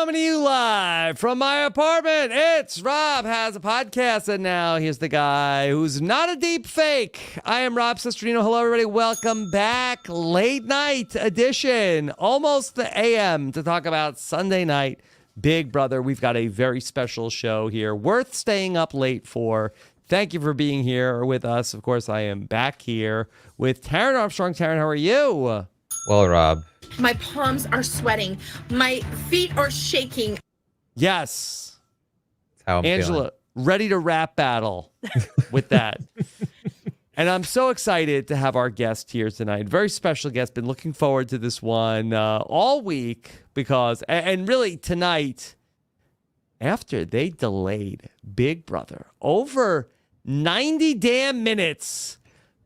Coming to you live from my apartment, it's Rob Has a Podcast, and now here's the guy who's not a deep fake. I am Rob Cesternino. Hello, everybody. Welcome back. Late night edition, almost the AM, to talk about Sunday night Big Brother. We've got a very special show here, worth staying up late for. Thank you for being here with us. Of course, I am back here with Taran Armstrong. Taran, how are you? Well, Rob. My palms are sweating. My feet are shaking. Yes. That's how I'm Angela, feeling. ready to rap battle with that. And I'm so excited to have our guest here tonight. Very special guest. Been looking forward to this one all week because, and really tonight, after they delayed Big Brother over 90 damn minutes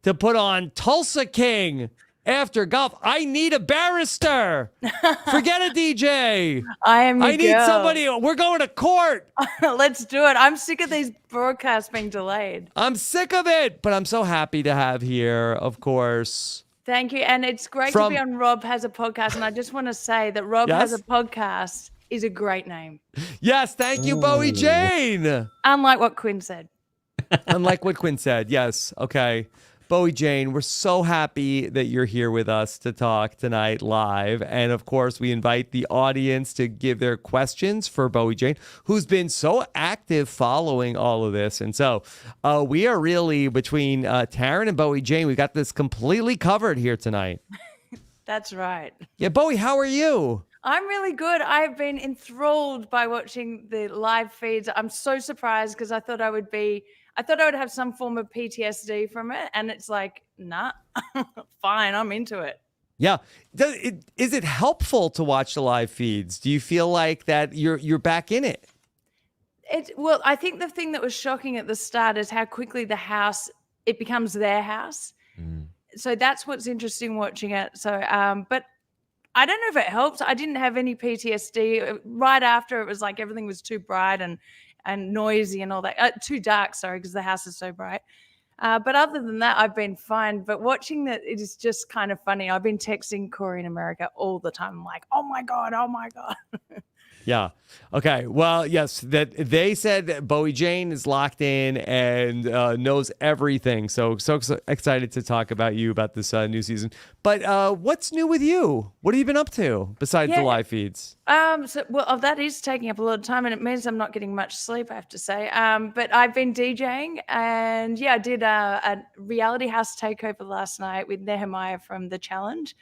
to put on Tulsa King after golf. I need a barrister. Forget a DJ. I need somebody. We're going to court. Let's do it. I'm sick of these broadcasts being delayed. I'm sick of it, but I'm so happy to have here, of course. Thank you. And it's great to be on Rob Has a Podcast. And I just want to say that Rob Has a Podcast is a great name. Yes. Thank you, Bowie Jane. Unlike what Quinn said. Unlike what Quinn said. Yes. Okay. Bowie Jane, we're so happy that you're here with us to talk tonight live. And of course, we invite the audience to give their questions for Bowie Jane, who's been so active following all of this. And so we are really, between Taran and Bowie Jane, we got this completely covered here tonight. That's right. Yeah, Bowie, how are you? I'm really good. I've been enthralled by watching the live feeds. I'm so surprised because I thought I would have some form of PTSD from it. And it's like, nah, fine, I'm into it. Yeah. Is it helpful to watch the live feeds? Do you feel like that you're back in it? Well, I think the thing that was shocking at the start is how quickly it becomes their house. Mm. So that's what's interesting watching it. So, but I don't know if it helps. I didn't have any PTSD. Right after, it was like everything was too bright and noisy and all that. Too dark, sorry, because the house is so bright. But other than that, I've been fine. But watching that, it is just kind of funny. I've been texting Corey in America all the time. I'm like, oh my God. Yeah. Okay. Well, yes, that they said that Bowie Jane is locked in and knows everything. So excited to talk about you about this new season. But what's new with you? What have you been up to besides the live feeds? That is taking up a lot of time, and it means I'm not getting much sleep, I have to say. But I've been DJing, and I did a reality house takeover last night with Nehemiah from The Challenge.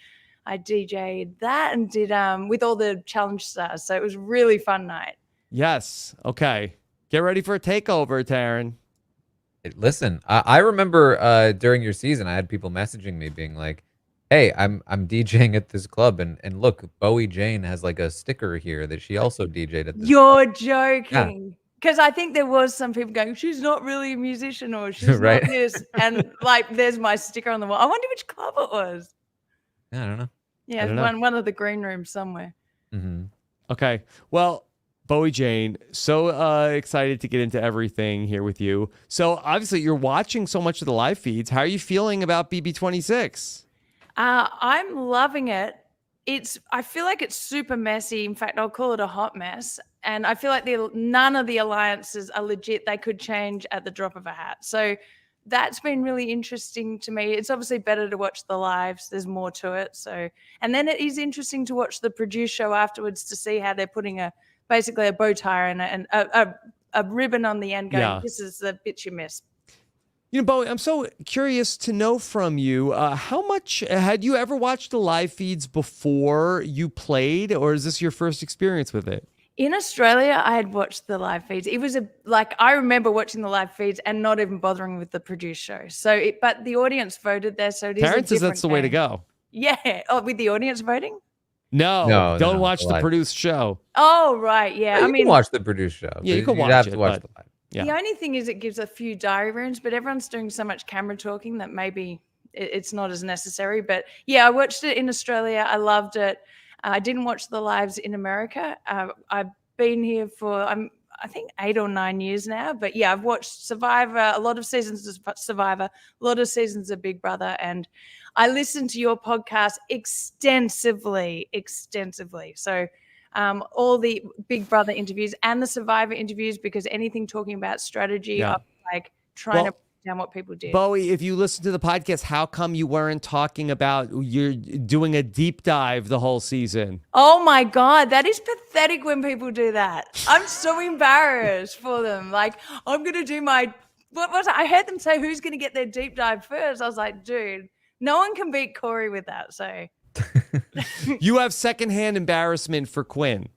I DJ'd that and did with all the challenge stars. So it was a really fun night. Yes. Okay. Get ready for a takeover, Taran. Listen, I remember during your season, I had people messaging me being like, hey, I'm DJing at this club. And look, Bowie Jane has like a sticker here that she also DJ'd at this You're club. joking. Because I think there was some people going, she's not really a musician or she's right. not this. And like, there's my sticker on the wall. I wonder which club it was. I don't know. Yeah, one of the green rooms somewhere. Mm-hmm. Okay. Well, Bowie Jane, so excited to get into everything here with you. So obviously you're watching so much of the live feeds. How are you feeling about BB26? I'm loving it. I feel like it's super messy. In fact, I'll call it a hot mess. And I feel like none of the alliances are legit. They could change at the drop of a hat. So that's been really interesting to me. It's obviously better to watch the lives. There's more to it. So, and then it is interesting to watch the produce show afterwards to see how they're putting basically a bow tie and a ribbon on the end going, This is the bit you missed. You know, Bowie, I'm so curious to know from you, how much had you ever watched the live feeds before you played, or is this your first experience with it? In Australia, I had watched the live feeds. It was I remember watching the live feeds and not even bothering with the produce show. But the audience voted there, so it is. Terrence says that's the way to go. Yeah. Oh, with the audience voting? No, don't watch the produced show. Oh, right. Yeah. I mean, you can watch the produced show. Yeah, you can watch have to watch the live. Yeah. The only thing is it gives a few diary rooms, but everyone's doing so much camera talking that maybe it's not as necessary. But yeah, I watched it in Australia. I loved it. I didn't watch the lives in America. I've been here for, I think 8 or 9 years now. But yeah, I've watched Survivor, a lot of seasons of Survivor, a lot of seasons of Big Brother. And I listened to your podcast extensively. So all the Big Brother interviews and the Survivor interviews, because anything talking about strategy, I'm like trying to break down what people did. Bowie, if you listen to the podcast, how come you weren't talking about you're doing a deep dive the whole season? Oh my God, that is pathetic when people do that. I'm so embarrassed for them. Like, I'm going to do my, what was it? I heard them say who's going to get their deep dive first. I was like, dude, no one can beat Corey with that. So You have secondhand embarrassment for Quinn.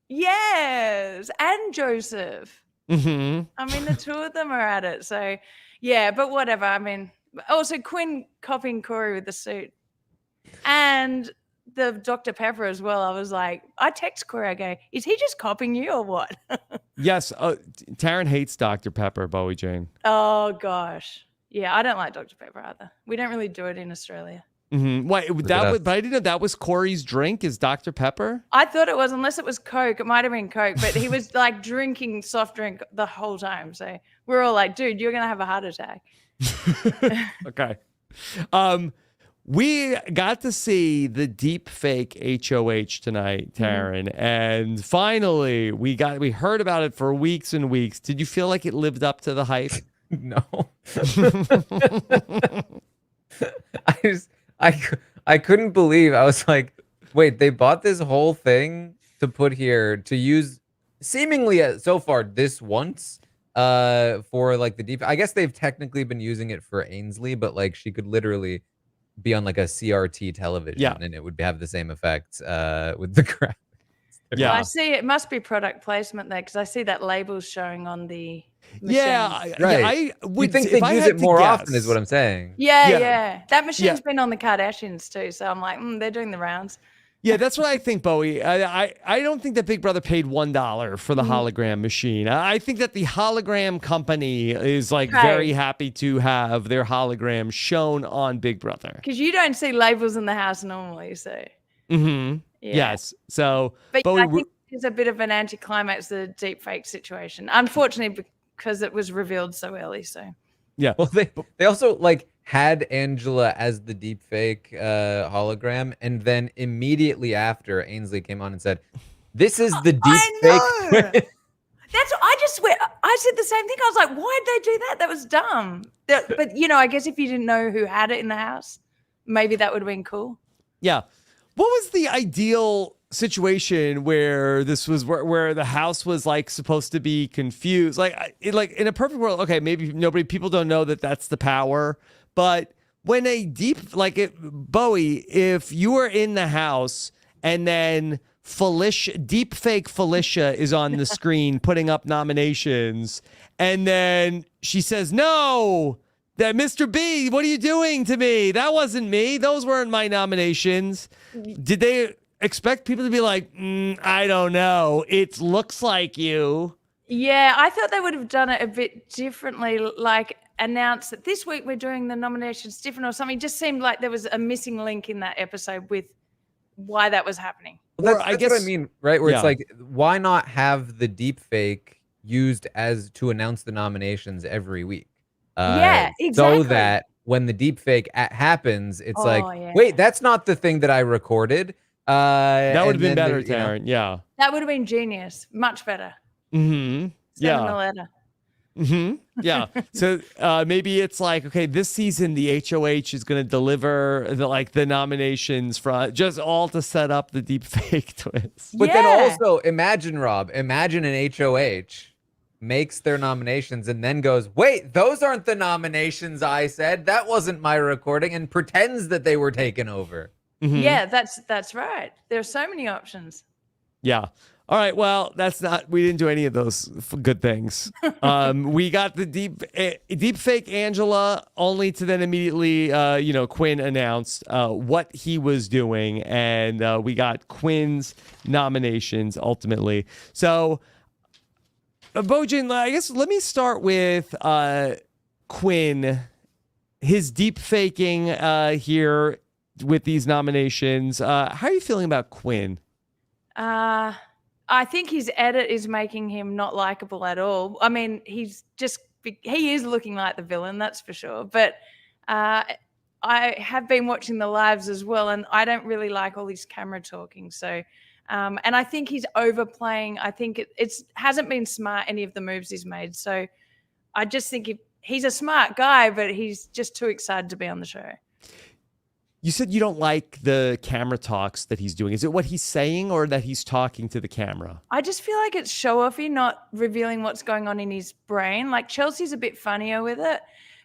yes, and Joseph. Mm-hmm. I mean, the two of them are at it. So yeah, but whatever. I mean, also Quinn copying Corey with the suit. And the Dr. Pepper as well. I was like, I text Corey, I go, is he just copying you or what? Yes. Taran hates Dr. Pepper, Bowie Jane. Oh, gosh. Yeah, I don't like Dr. Pepper either. We don't really do it in Australia. Mm-hmm. Wait, but I didn't know that was Corey's drink, is Dr. Pepper? I thought it was, unless it was Coke. It might have been Coke, but he was like drinking soft drink the whole time. So we're all like, dude, you're going to have a heart attack. Okay. We got to see the deep fake HOH tonight, Taran, and finally we heard about it for weeks and weeks. Did you feel like it lived up to the hype? No. I couldn't believe. I was like, wait, they bought this whole thing to put here to use seemingly so far this once for like the deep. I guess they've technically been using it for Ainsley, but like she could literally be on like a CRT television and it would have the same effect with the graphics. Yeah, well, I see it must be product placement there, because I see that label's showing on the machine. Yeah, right. I would think they'd use it more often is what I'm saying. Yeah. That machine's been on the Kardashians too, so I'm like, they're doing the rounds. Yeah, that's what I think, Bowie. I don't think that Big Brother paid $1 for the hologram machine. I think that the hologram company is like very happy to have their hologram shown on Big Brother. Because you don't see labels in the house normally, so. Mm-hmm. Yeah. Yes. So, but I think it's a bit of an anticlimax, the deep fake situation. Unfortunately, because it was revealed so early. So. Yeah. Well, they also like had Angela as the deep fake hologram, and then immediately after, Ainsley came on and said, "This is the deep fake." That's I just swear I said the same thing. I was like, why'd they do that? That was dumb. But I guess if you didn't know who had it in the house, maybe that would have been cool. Yeah. What was the ideal situation where this was where the house was like supposed to be confused? Like in a perfect world, okay, maybe people don't know that that's the power, but when Bowie, if you were in the house and then deep fake Felicia is on the screen putting up nominations, and then she says, "No, that Mr. B, what are you doing to me? That wasn't me. Those weren't my nominations." Did they expect people to be like, I don't know, it looks like you? Yeah, I thought they would have done it a bit differently, like announced that this week we're doing the nominations different or something. It just seemed like there was a missing link in that episode with why that was happening. Well, that's what I mean, right? Where it's like, why not have the deep fake used to announce the nominations every week? Yeah, exactly. So that when the deep fake happens, it's wait, that's not the thing that I recorded. That would have been better, Taran. Yeah. That would have been genius. Much better. Mm-hmm. Send them a letter. Mm-hmm. Yeah. So maybe it's like, okay, this season the HOH is going to deliver the nominations just all to set up the deep fake twist. But then also imagine an HOH makes their nominations and then goes, wait, those aren't the nominations I said. That wasn't my recording, and pretends that they were taken over. Mm-hmm. Yeah, that's right. There are so many options. Yeah. All right. Well, we didn't do any of those good things. We got the deep fake Angela, only to then immediately, Quinn announced what he was doing, and we got Quinn's nominations ultimately. So, Bowie Jane, I guess let me start with Quinn, his deep faking here with these nominations. How are you feeling about Quinn? I think his edit is making him not likable at all. I mean, he is looking like the villain, that's for sure. But I have been watching the lives as well, and I don't really like all this camera talking. So And I think he's overplaying. I think it hasn't been smart, any of the moves he's made. So I just think he's a smart guy, but he's just too excited to be on the show. You said you don't like the camera talks that he's doing. Is it what he's saying or that he's talking to the camera? I just feel like it's show-offy, not revealing what's going on in his brain. Like Chelsea's a bit funnier with it,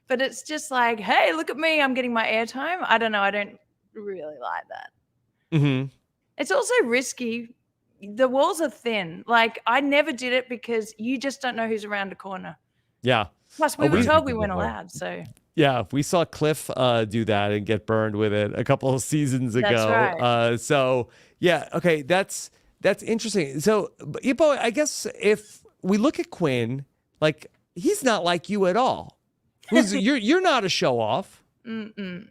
but it's just like, hey, look at me, I'm getting my airtime. I don't know. I don't really like that. Mm-hmm. It's also risky. The walls are thin. Like I never did it because you just don't know who's around the corner. Yeah. Plus, we were told we weren't allowed. So yeah, we saw Cliff do that and get burned with it a couple of seasons ago. That's right. So yeah, okay, that's interesting. So, Ipo, I guess if we look at Quinn, like he's not like you at all. You're not a show off. Mm-mm.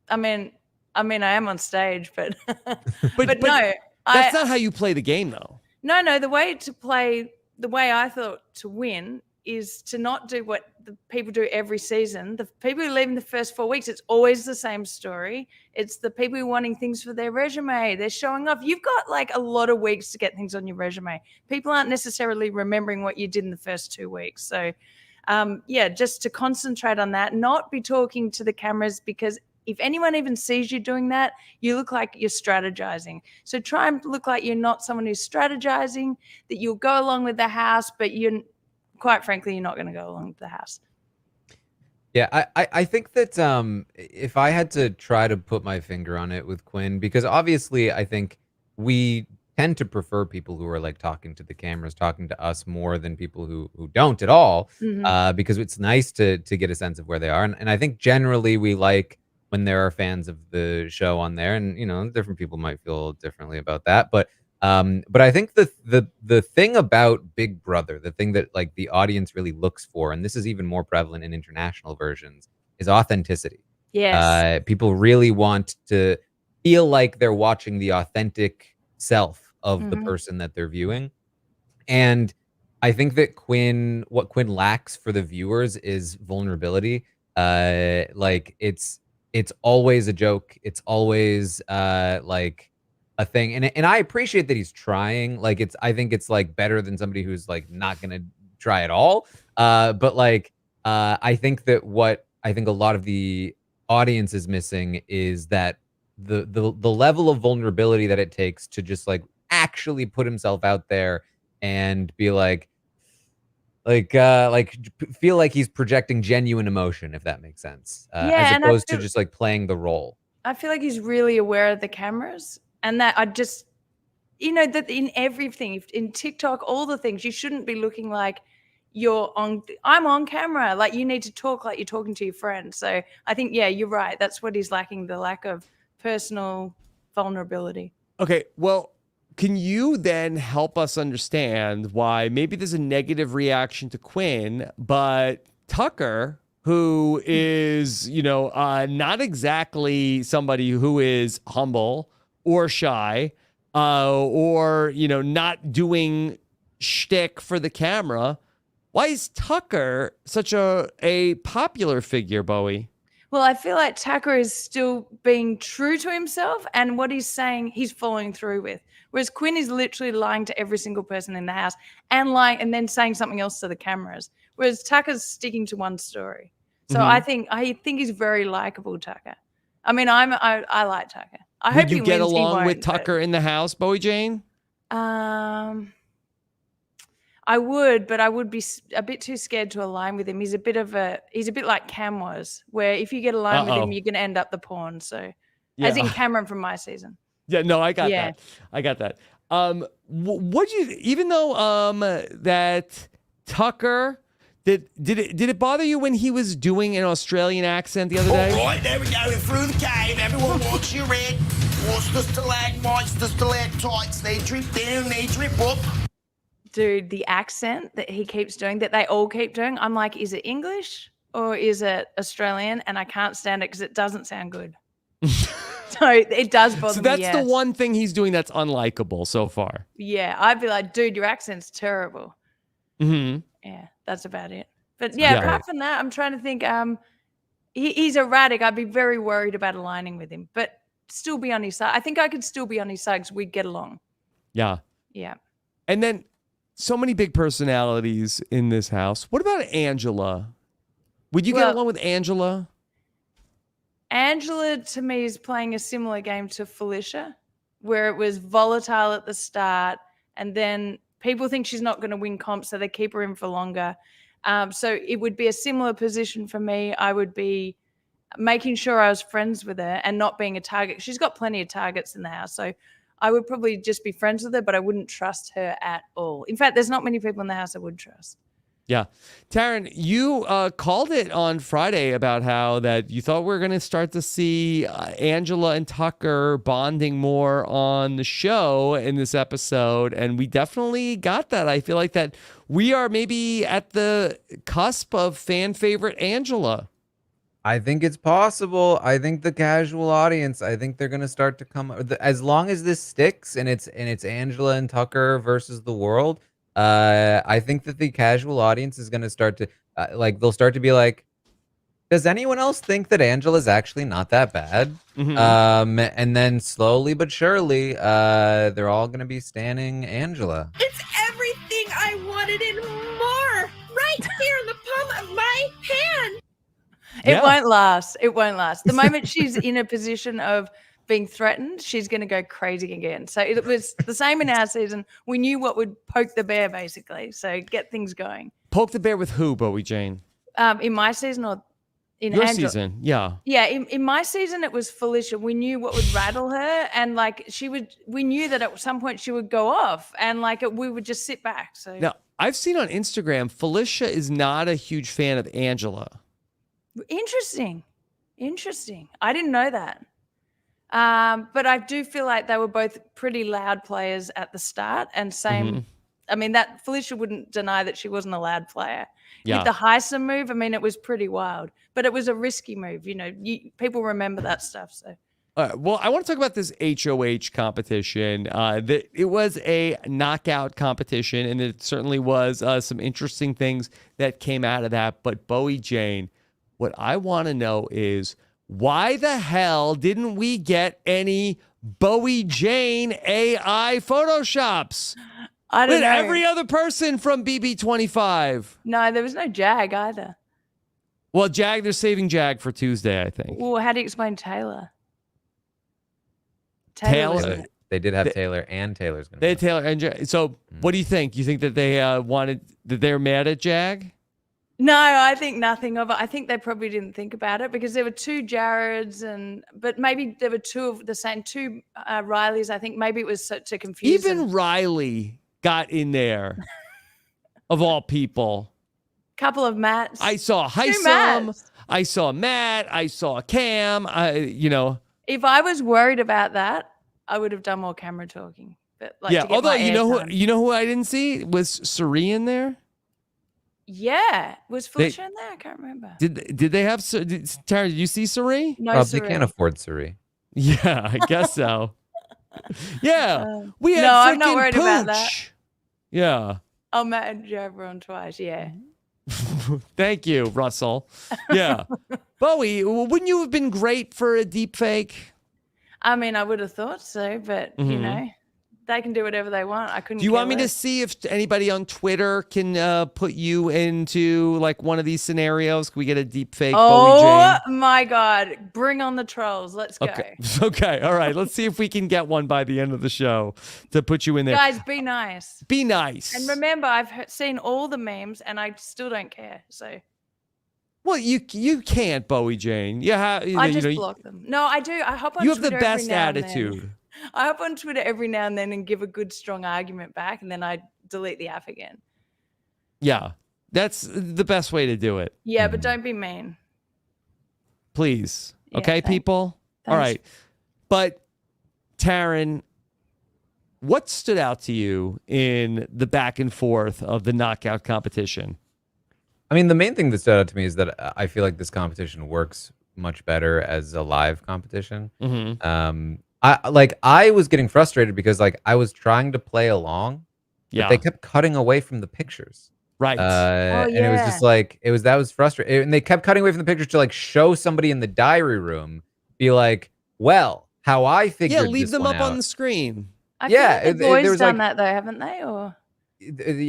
I mean, I am on stage, but but no, that's not how you play the game, though. No, the way I thought to win is to not do what the people do every season. The people who leave in the first 4 weeks, it's always the same story. It's the people who are wanting things for their resume. They're showing off. You've got like a lot of weeks to get things on your resume. People aren't necessarily remembering what you did in the first 2 weeks. So, just to concentrate on that, not be talking to the cameras, because if anyone even sees you doing that, you look like you're strategizing. So try and look like you're not someone who's strategizing, that you'll go along with the house, but quite frankly, you're not going to go along with the house. Yeah, I think that if I had to try to put my finger on it with Quinn, because obviously I think we tend to prefer people who are like talking to the cameras, talking to us more than people who don't at all, because it's nice to get a sense of where they are. And I think generally we like when there are fans of the show on there, and different people might feel differently about that, but I think the thing about Big Brother, the thing that like the audience really looks for, and this is even more prevalent in international versions, is authenticity. Yes. People really want to feel like they're watching the authentic self of the person that they're viewing. And I think that what Quinn lacks for the viewers is vulnerability. Like it's always a joke. It's always like a thing. And I appreciate that he's trying. Like I think it's like better than somebody who's like not gonna try at all. But like I think that what I think a lot of the audience is missing is that the level of vulnerability that it takes to just like actually put himself out there and be like feel like he's projecting genuine emotion, if that makes sense, as opposed to just like playing the role. I feel like he's really aware of the cameras, and that I just, that in everything, in TikTok, all the things, you shouldn't be looking like I'm on camera. Like you need to talk like you're talking to your friend. So I think, yeah, you're right. That's what he's lacking, the lack of personal vulnerability. Okay, well, can you then help us understand why maybe there's a negative reaction to Quinn, but Tucker, who is, not exactly somebody who is humble or shy, or, not doing shtick for the camera, why is Tucker such a popular figure, Bowie? Well, I feel like Tucker is still being true to himself, and what he's saying, he's following through with. Whereas Quinn is literally lying to every single person in the house and then saying something else to the cameras. Whereas Tucker's sticking to one story. So I think he's very likable, Tucker. I mean, I like Tucker. I hope you he get wins, along with Tucker in the house, Bowie Jane? I would, but I would be a bit too scared to align with him. He's a bit like Cam was, where if you get aligned with him, you're going to end up the pawn. So, as in Cameron from my season. Yeah, no, I got that. I got that. What you, even though that Tucker, did it bother you when he was doing an Australian accent the other day? All right, there we go, through the cave. Everyone watch your head. Watch the stalagmites, the stalactites. They drip down, they drip up. Dude, the accent that he keeps doing, that they all keep doing, I'm like, is it English or is it Australian? And I can't stand it because it doesn't sound good. So it does bother me. So that's the one thing he's doing that's unlikable so far. Yeah, I'd be like, dude, your accent's terrible. Mm-hmm. Yeah, that's about it. But apart from that, I'm trying to think. He's erratic. I'd be very worried about aligning with him. But still be on his side. I think I could still be on his side because we'd get along. Yeah. Yeah. And then so many big personalities in this house. What about Angela? Would you get Well- along with Angela? Angela, to me, is playing a similar game to Felicia, where it was volatile at the start, and then people think she's not going to win comps, so they keep her in for longer. So it would be a similar position for me. I would be making sure I was friends with her and not being a target. She's got plenty of targets in the house, so I would probably just be friends with her, but I wouldn't trust her at all. In fact, there's not many people in the house I would trust. Yeah. Taran, you called it on Friday about how that you thought we were going to start to see Angela and Tucker bonding more on the show in this episode. And we definitely got that. I feel like that we are maybe at the cusp of fan favorite Angela. I think it's possible. I think the casual audience, I think they're going to start to come as long as this sticks and it's Angela and Tucker versus the world. I think that the casual audience is going to start to they'll start to be like, does anyone else think that Angela's actually not that bad? And then slowly but surely, they're all going to be standing Angela. It's everything I wanted and more, right here in the palm of my hand. It won't last. It won't last. The moment she's in a position of being threatened, she's going to go crazy again. So it was the same in our season. We knew what would poke the bear, basically. So get things going. Poke the bear with who, Bowie Jane? In my season or in Your Angela? season, yeah. Yeah, in my season, it was Felicia. We knew what would rattle her, and we knew that at some point she would go off, and we would just sit back. So Now, I've seen on Instagram, Felicia is not a huge fan of Angela. Interesting. I didn't know that. But I do feel like they were both pretty loud players at the start, and same. I mean, that Felicia wouldn't deny that she wasn't a loud player. Yeah. With the Heisen move, I mean, it was pretty wild, but it was a risky move. People remember that stuff. So. Well, I want to talk about this HOH competition. It was a knockout competition, and it certainly was some interesting things that came out of that. But Bowie Jane, what I want to know is why the hell didn't we get any Bowie Jane AI Photoshops? I don't With know. every other person from BB25. No, there was no Jag either. Well, Jag, they're saving Jag for Tuesday, I think. Well, how do you explain Taylor? Taylor? was- They did have Taylor, and Taylor's going to They had Taylor and Jag. So what do you think? You think that they that they're mad at Jag? No, I think nothing of it. I think they probably didn't think about it because there were two Jareds, but maybe there were two of the same, two Rileys. I think maybe it was to confuse Even them. Riley got in there, of all people. Couple of Matts. I saw Two Heisam. Matts. I saw Matt. I saw Cam. If I was worried about that, I would have done more camera talking. But to get Although my you know airtime. who I didn't see was Suri in there. Yeah, was Felicia in there? I can't remember. Did they have Tara? Did you see Suri? No, Rob, they Surreal. can't afford Suri. Yeah, I guess so. Yeah, we had no, I'm not frickin' worried about that. Pooch. Yeah. Oh, Matt and Joe were on twice. Yeah. Thank you, Russell. Yeah. Bowie, wouldn't you have been great for a deep fake? I mean, I would have thought so, but they can do whatever they want. I couldn't. Do you care want me to less. see if anybody on Twitter can put you into one of these scenarios? Can we get a deep fake Bowie Oh Jane? my God! Bring on the trolls. Let's go, Okay. Okay. All right. Let's see if we can get one by the end of the show to put you in there. guys. Be nice. Be nice. And remember, I've seen all the memes, and I still don't care. So Well, you can't, Bowie Jane. I just block them. No, I do. I hop on. You have the Twitter every best now and then. attitude. I hop on Twitter every now and then and give a good, strong argument back, and then I delete the app again. Yeah. That's the best way to do it. Yeah, but don't be mean. Please. Yeah, Okay, thanks. people? All Thanks. right. But, Taran, what stood out to you in the back and forth of the knockout competition? I mean, the main thing that stood out to me is that I feel like this competition works much better as a live competition. Mm-hmm. I was getting frustrated because I was trying to play along, Yeah. but they kept cutting away from the pictures. Right. And it was just that was frustrating. And they kept cutting away from the pictures to show somebody in the diary room, be like, well, how I figured Yeah, leave this them one up out, on the screen. I feel Yeah, like they've there always was, done like- that though, haven't they? Or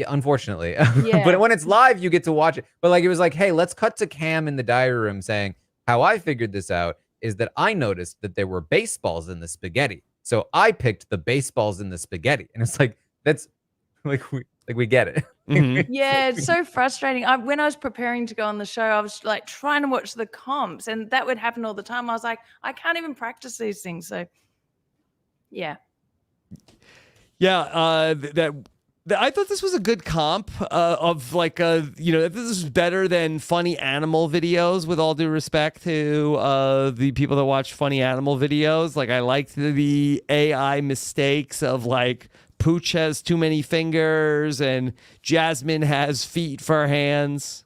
unfortunately. Yeah. But when it's live, you get to watch it. But like it was like, hey, let's cut to Cam in the diary room saying, how I figured this out is that I noticed that there were baseballs in the spaghetti. So I picked the baseballs in the spaghetti. And it's like, that's like we get it. Mhm. yeah, it's so frustrating. When I was preparing to go on the show, I was like trying to watch the comps, and that would happen all the time. I was like, I can't even practice these things. So, yeah. Yeah, I thought this was a good comp of like this is better than funny animal videos. With all due respect to the people that watch funny animal videos, like I liked the AI mistakes of like Pooch has too many fingers and Jasmine has feet for hands.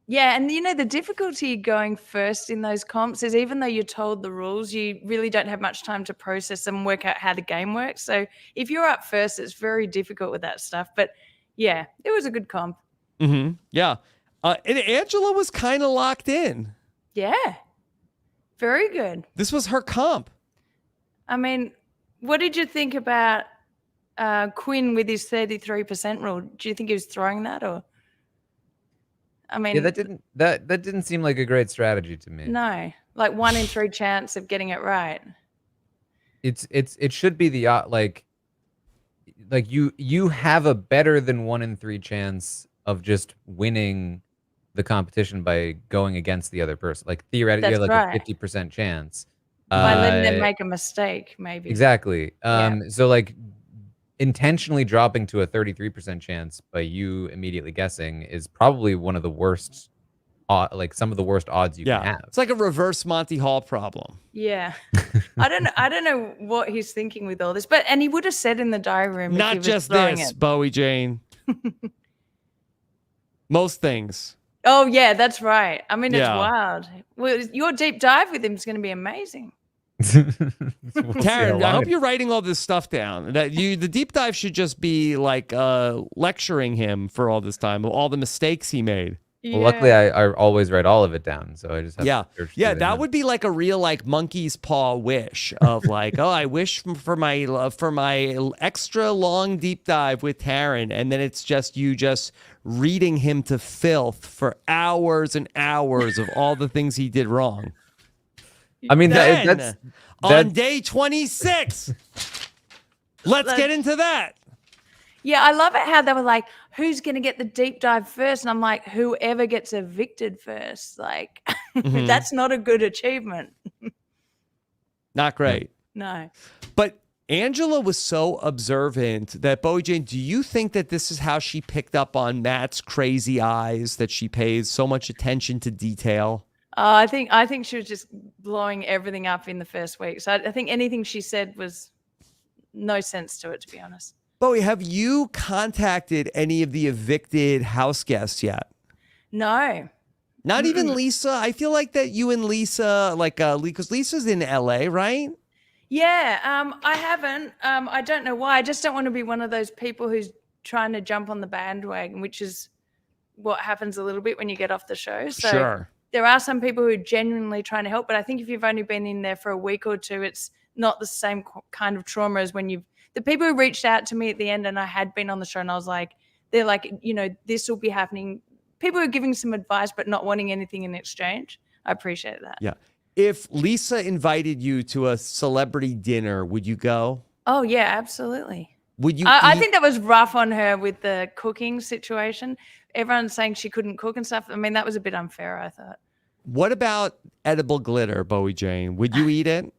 Yeah, and the difficulty going first in those comps is even though you're told the rules, you really don't have much time to process them and work out how the game works. So if you're up first, it's very difficult with that stuff. But yeah, it was a good comp. Mm-hmm. Yeah, and Angela was kind of locked in. Yeah, very good. This was her comp. I mean, what did you think about Quinn with his 33% rule? Do you think he was throwing that, or? I mean, Yeah, that didn't seem like a great strategy to me. No, like 1 in 3 chance of getting it right. It should be the like you have a better than 1 in 3 chance of just winning the competition by going against the other person. Like theoretically, you have That's like right. a 50% chance. By letting them make a mistake, maybe. Exactly. Yeah. So like intentionally dropping to a 33% chance by you immediately guessing is probably one of the worst, like some of the worst odds you can have. It's like a reverse Monty Hall problem. Yeah. I don't know what he's thinking with all this, and he would have said in the diary room if he Not was just throwing this, it. Bowie Jane. Most things. Oh yeah, that's right. I mean, it's Yeah. wild. Well, your deep dive with him is going to be amazing. Taran, I hope you're writing all this stuff down. The deep dive should just be like lecturing him for all this time, all the mistakes he made. Well, luckily I always write all of it down, so I just have to search through that them. would be like a real like monkey's paw wish of like, oh, I wish for my extra long deep dive with Taran, and then it's just you just reading him to filth for hours and hours of all the things he did wrong. I mean, Then, on that's day 26, let's get into that. Yeah, I love it how they were like, who's going to get the deep dive first? And I'm like, whoever gets evicted first. Like, that's not a good achievement. Not great. No. But Angela was so observant that, Bowie Jane, do you think that this is how she picked up on Matt's crazy eyes, that she pays so much attention to detail? I think she was just blowing everything up in the first week. So I think anything she said was no sense to it, to be honest. Bowie, have you contacted any of the evicted house guests yet? No. Not even Lisa? I feel like that you and Lisa, like, because Lisa's in LA, right? Yeah, I haven't. I don't know why. I just don't want to be one of those people who's trying to jump on the bandwagon, which is what happens a little bit when you get off the show. So Sure. there are some people who are genuinely trying to help, but I think if you've only been in there for a week or two, it's not the same kind of trauma as when the people who reached out to me at the end and I had been on the show and I was like, they're like, this will be happening. People are giving some advice, but not wanting anything in exchange. I appreciate that. Yeah. If Lisa invited you to a celebrity dinner, would you go? Oh yeah, absolutely. Would you? I think that was rough on her with the cooking situation. Everyone's saying she couldn't cook and stuff. I mean, that was a bit unfair, I thought. What about edible glitter, Bowie Jane? Would you eat it?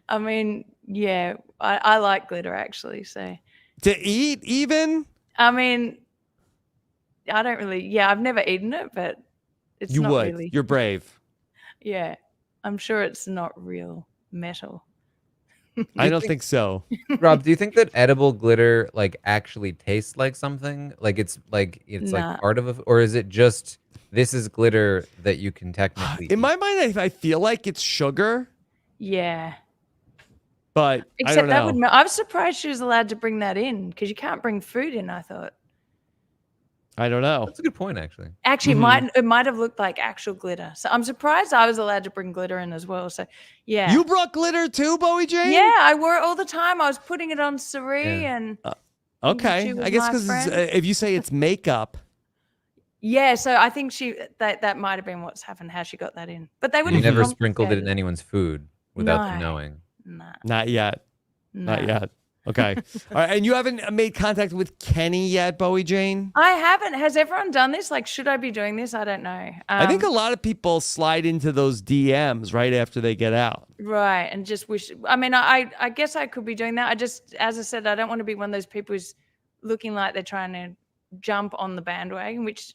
I mean, yeah, I like glitter actually. So To eat even? I mean, I don't really. Yeah, I've never eaten it, but it's You not would. really. You're brave. Yeah, I'm sure it's not real metal. I don't think so. Rob, do you think that edible glitter like actually tastes like something? Like it's Nah. like part of or is it just this is glitter that you can technically In eat? my mind, I feel like it's sugar, Yeah. but I Except don't that know. would. I was surprised she was allowed to bring that in because you can't bring food in. I thought. I don't know. That's a good point, actually. Actually, Mhm. it might have looked like actual glitter. So I'm surprised I was allowed to bring glitter in as well. So yeah. You brought glitter too, Bowie Jane? Yeah, I wore it all the time. I was putting it on Sari Yeah. and Okay. she was I guess my because friend. if you say it's makeup, yeah, so I think that might have been what's happened, how she got that in. But they would You have never sprinkled it in confiscated anyone's food without them No. knowing. Nah, not yet. nah. Not yet. Okay. All right. And you haven't made contact with Kenny yet, Bowie Jane? I haven't. Has everyone done this? Like, should I be doing this? I don't know. I think a lot of people slide into those DMs right after they get out. Right, and just wish. I mean, I guess I could be doing that. I just, as I said, I don't want to be one of those people who's looking like they're trying to jump on the bandwagon, which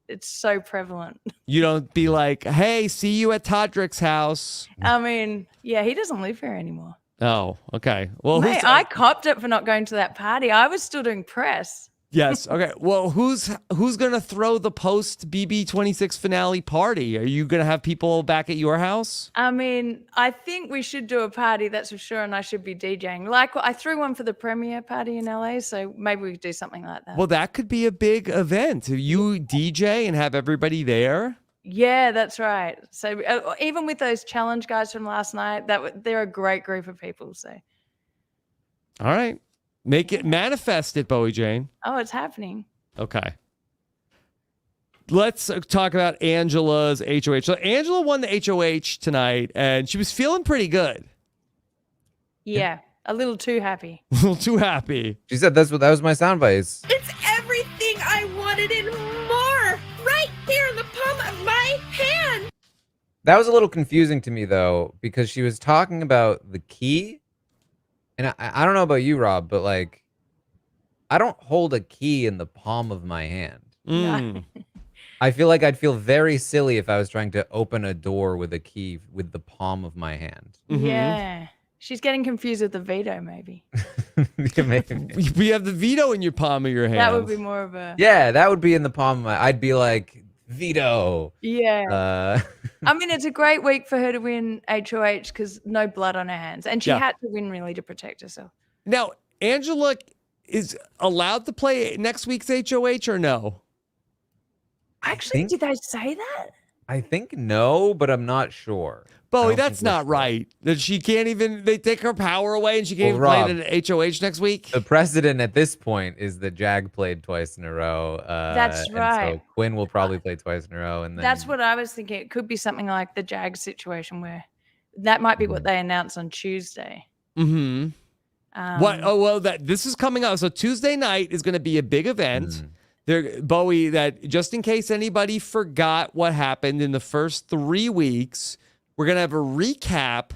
it's so prevalent. You don't be like, hey, see you at Todrick's house. I mean, yeah, he doesn't live here anymore. Oh, okay. Well, Mate, I copped it for not going to that party. I was still doing press. yes. Okay. Well, who's gonna throw the post BB26 finale party? Are you gonna have people back at your house? I mean, I think we should do a party, that's for sure, and I should be DJing. Like, I threw one for the premiere party in LA, so maybe we could do something like that. Well, that could be a big event. You DJ and have everybody there. Yeah, that's right. So even with those challenge guys from last night, they're a great group of people. So, All right. Make it manifest it, Bowie Jane. oh, it's happening. Okay. Let's talk about Angela's HOH. So Angela won the HOH tonight, and she was feeling pretty good. Yeah, a little too happy. A little too happy. She said that was my soundbite. It's everything I wanted and more, right here in the palm of my hand. That was a little confusing to me, though, because she was talking about the key. And I don't know about you, Rob, but like, I don't hold a key in the palm of my hand. Mm. I feel like I'd feel very silly if I was trying to open a door with a key with the palm of my hand. Mhm. Yeah, she's getting confused with the veto. Maybe We have the veto in your palm of your hand. that would be more of a Yeah, that would be in the palm of my. I'd be like, veto. yeah. I mean, it's a great week for her to win HOH because no blood on her hands, and she Yeah. had to win really to protect herself. Now, Angela is allowed to play next week's HOH or no? Actually, think- did they say that? I think no, but I'm not sure. Bowie, don't that's think we're not sure. right. That she can't even, they take her power away and she can't Well, even play at HOH next week? The precedent at this point is that Jag played twice in a row. That's and right. So Quinn will probably play twice in a row, and then That's what I was thinking. It could be something like the Jag situation where that might be what they announce on Tuesday. Mm-hmm. What? Oh, well, this is coming up. So Tuesday night is going to be a big event. There, Bowie, that just in case anybody forgot what happened in the first 3 weeks, we're going to have a recap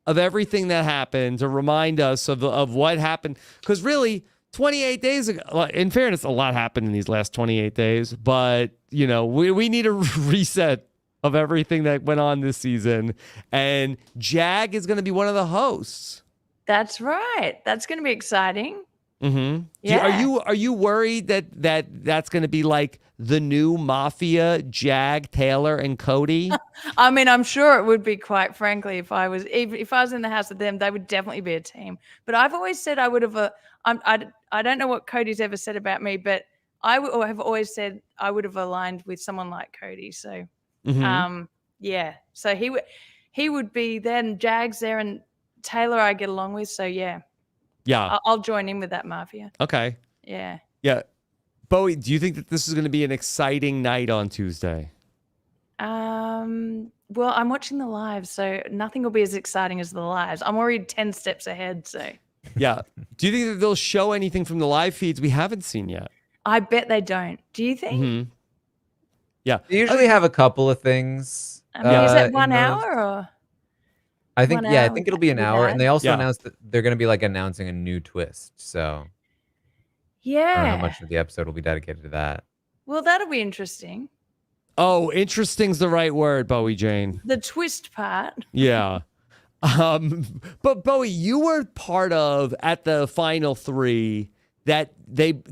of everything that happened to remind us of what happened. Because really, 28 days ago, in fairness, a lot happened in these last 28 days. But, you know, we need a reset of everything that went on this season. And Jag is going to be one of the hosts. That's right. That's going to be exciting. Mm-hmm. Yeah. Are you worried that's going to be like the new Mafia, Jag, Taylor, and Cody? I mean, I'm sure it would be, quite frankly, if I was in the house with them, they would definitely be a team. But I've always said I would have I don't know what Cody's ever said about me, but have always said I would have aligned with someone like Cody. So, yeah. So he would be then. Jag's there, and Taylor I get along with. So yeah. Yeah. I'll join in with that Mafia. Okay. Yeah. Yeah. Bowie, do you think that this is going to be an exciting night on Tuesday? Well, I'm watching the live, so nothing will be as exciting as the lives. I'm already 10 steps ahead, so. Yeah. Do you think that they'll show anything from the live feeds we haven't seen yet? I bet they don't. Do you think? Mm-hmm. Yeah. They usually have a couple of things. I mean, is it in 1 those. hour or? I think, 1 yeah, I hour, think it'll be an would that hour. be And they also bad? announced that they're going to be like announcing a new twist. So I don't know Yeah. how much of the episode will be dedicated to that. Well, that'll be interesting. Oh, interesting's the right word, Bowie Jane. The twist part. Yeah. But Bowie, you were part of at the final 3 that they